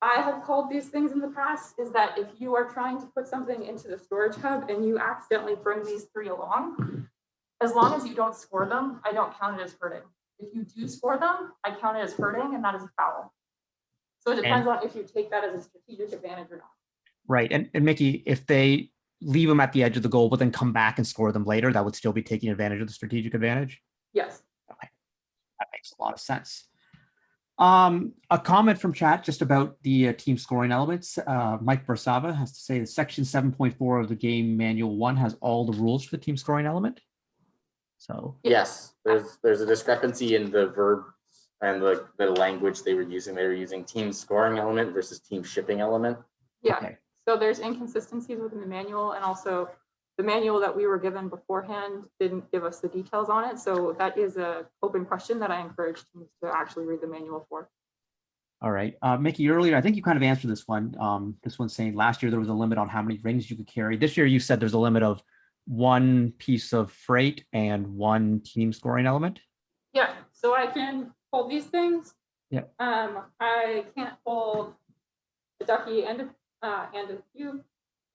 I have called these things in the past is that if you are trying to put something into the storage hub and you accidentally bring these three along, as long as you don't score them, I don't count it as herding. If you do score them, I count it as herding, and that is a foul. So it depends on if you take that as a strategic advantage or not. Right. And Mickey, if they leave them at the edge of the goal, but then come back and score them later, that would still be taking advantage of the strategic advantage? Yes. Okay. That makes a lot of sense. A comment from chat just about the team scoring elements. Mike Bersava has to say that section 7.4 of the game manual 1 has all the rules for the team scoring element. So yes, there's a discrepancy in the verbs and the language they were using. They were using team scoring element versus team shipping element. Yeah. Okay. So there's inconsistencies within the manual, and also the manual that we were given beforehand didn't give us the details on it. So that is an open question that I encourage teams to actually read the manual for. All right. Mickey, earlier, I think you kind of answered this one. This one's saying last year there was a limit on how many rings you could carry. This year you said there's a limit of one piece of freight and one team scoring element. Yeah. So I can hold these things. Yeah. I can't hold a ducky and a cube.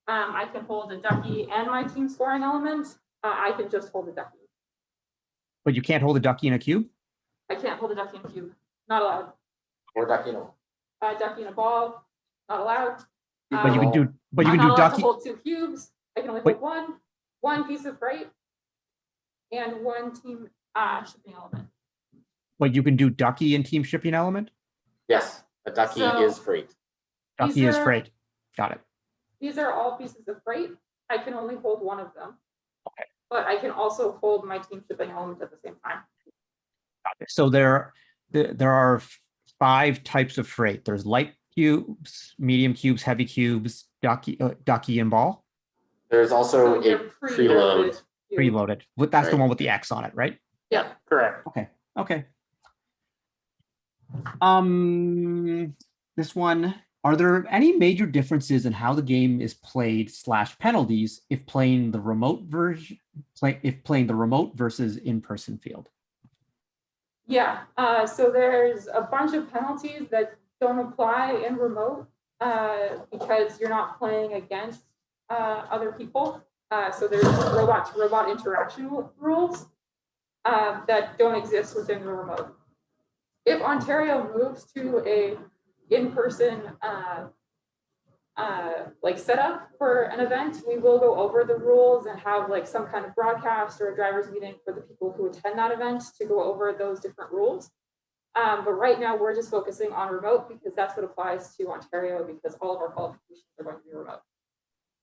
I can hold a ducky and my team scoring element. I can just hold a ducky. But you can't hold a ducky in a cube? I can't hold a ducky in a cube. Not allowed. Or ducky in a ball. Ducky in a ball. Not allowed. But you can do. But you I'm can not do allowed ducky. to hold two cubes. I can only hold one piece of freight, and one team shipping element. But you can do ducky and team shipping element? Yes, a ducky is freight. Ducky is freight. Got it. These are all pieces of freight. I can only hold one of them. Okay. But I can also hold my team shipping element at the same time. So there are 5 types of freight. There's light cubes, medium cubes, heavy cubes, ducky and ball. There's also a preload. Preloaded. That's the one with the X on it, right? Yeah, correct. Okay. This one, are there any major differences in how the game is played / penalties if playing the remote version, versus in-person field? Yeah, so there's a bunch of penalties that don't apply in remote because you're not playing against other people. So there's robot-to-robot interaction rules that don't exist within the remote. If Ontario moves to a in-person like setup for an event, we will go over the rules and have like some kind of broadcast or a driver's meeting for the people who attend that event to go over those different rules. But right now we're just focusing on remote because that's what applies to Ontario because all of our qualifications are going to be remote.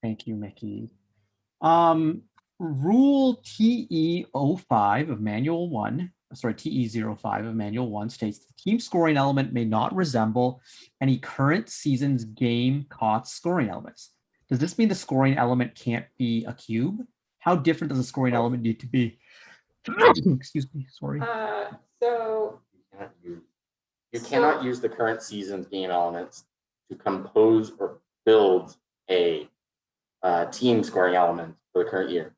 Thank you, Mickey. Rule TE05 of Manual 1, sorry, TE05 of Manual 1 states the team scoring element may not resemble any current season's game COTS scoring elements. Does this mean the scoring element can't be a cube? How different does the scoring element need to be? Excuse me, sorry. So you cannot use the current season's game elements to compose or build a team scoring element for the current year.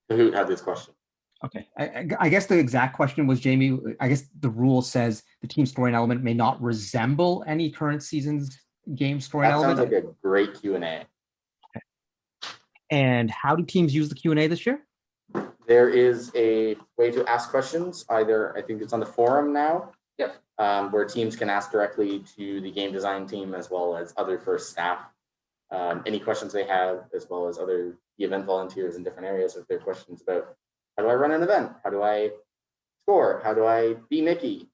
Who had this question? Okay, I guess the exact question was, Jamie, I guess the rule says the team scoring element may not resemble any current season's game scoring element. That sounds like a great Q&A. Okay. And how do teams use the Q&A this year? There is a way to ask questions. Either, I think it's on the forum now, where teams can ask directly to the game design team as well as other first staff. Any questions they have, as well as the event volunteers in different areas if there are questions about how do I run an event? How do I score? How do I be Mickey?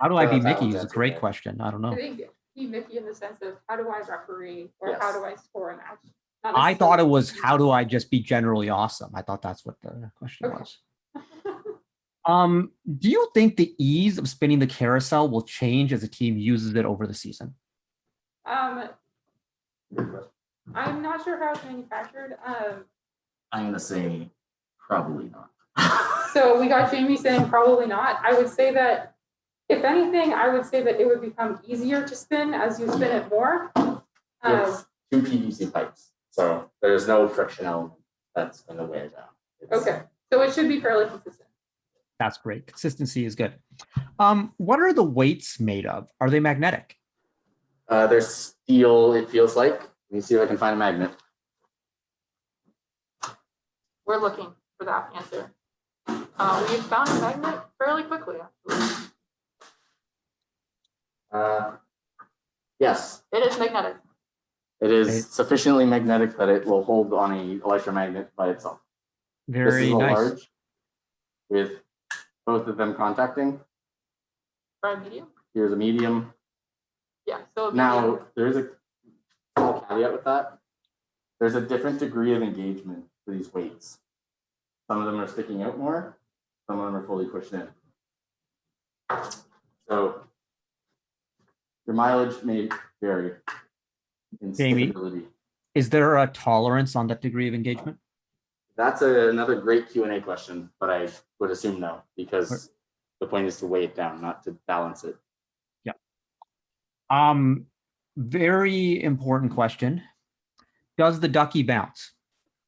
How do I be Mickey is a great question. I don't know. I think be Mickey in the sense of how do I referee or how do I score a match? I thought it was how do I just be generally awesome? I thought that's what the question was. Do you think the ease of spinning the carousel will change as a team uses it over the season? I'm not sure how it's manufactured. I'm going to say probably not. So we got Jamie saying probably not. I would say that, if anything, I would say that it would become easier to spin as you spin it more. It's two PVC pipes, so there's no friction element that's going to wear down. Okay, so it should be fairly consistent. That's great. Consistency is good. What are the weights made of? Are they magnetic? They're steel, it feels like. Let me see if I can find a magnet. We're looking for that answer. We found a magnet fairly quickly, actually. Yes. It is magnetic. It is sufficiently magnetic that it will hold on an electromagnet by itself. Very this is a nice. large with both of them contacting. Try a medium? Here's a medium. Yeah, so now there's a small caveat with that. There's a different degree of engagement for these weights. Some of them are sticking out more, some of them are fully pushed in. So your mileage may vary in Jamie, stability. is there a tolerance on that degree of engagement? That's another great Q&A question, but I would assume no, because the point is to weigh it down, not to balance it. Yeah. Very important question. Does the ducky bounce?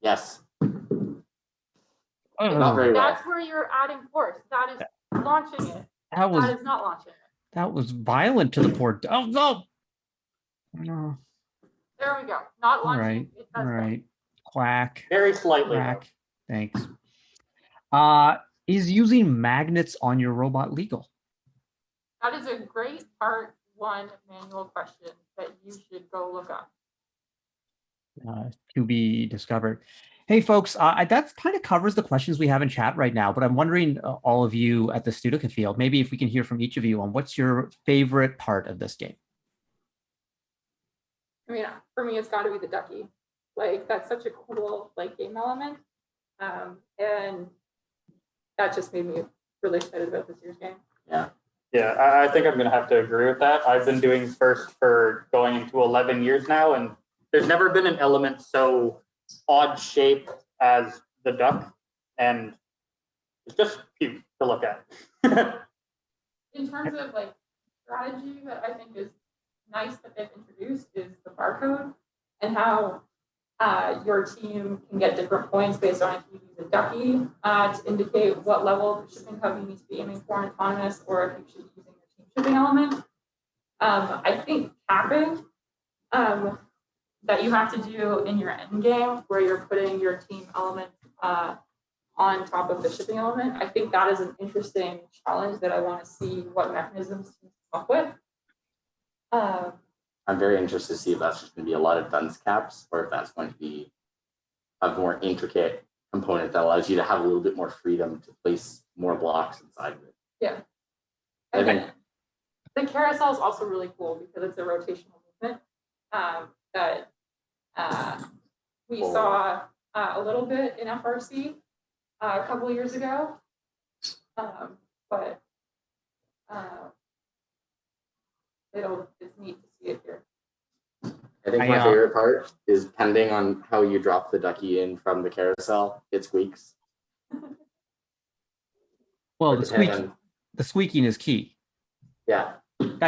Yes. Not very well. That's where you're adding force. That is launching it. That is not launching it. That was violent to the poor. Oh no. No. There we go. Not All launching. right. All right. Quack. Very slightly. Quack. Thanks. Is using magnets on your robot legal? That is a great part 1 manual question that you should go look up. To be discovered. Hey folks, that kind of covers the questions we have in chat right now, but I'm wondering all of you at the Studica field, maybe if we can hear from each of you on what's your favorite part of this game? I mean, for me, it's got to be the ducky. Like, that's such a cool game element. And that just made me really excited about this year's game. Yeah. Yeah, I think I'm going to have to agree with that. I've been doing first for going into 11 years now, and there's never been an element so odd shaped as the duck, and it's just cute to look at. In terms of strategy that I think is nice that they've introduced is the barcode and how your team can get different points based on if you use a ducky to indicate what level of shipping hub you need to be aiming for in autonomous, or if you should be using your team shipping element. I think capping that you have to do in your end game, where you're putting your team element on top of the shipping element, I think that is an interesting challenge that I want to see what mechanisms to come up with. I'm very interested to see if that's just going to be a lot of dunce caps or if that's going to be a more intricate component that allows you to have a little bit more freedom to place more blocks inside of it. Yeah. I think The carousel is also really cool because it's a rotational movement that we saw a little bit in FRC a couple of years ago, but it's neat to see it here. I think my favorite part is depending on how you drop the ducky in from the carousel, it squeaks. Well, the squeaking is key. Yeah. That's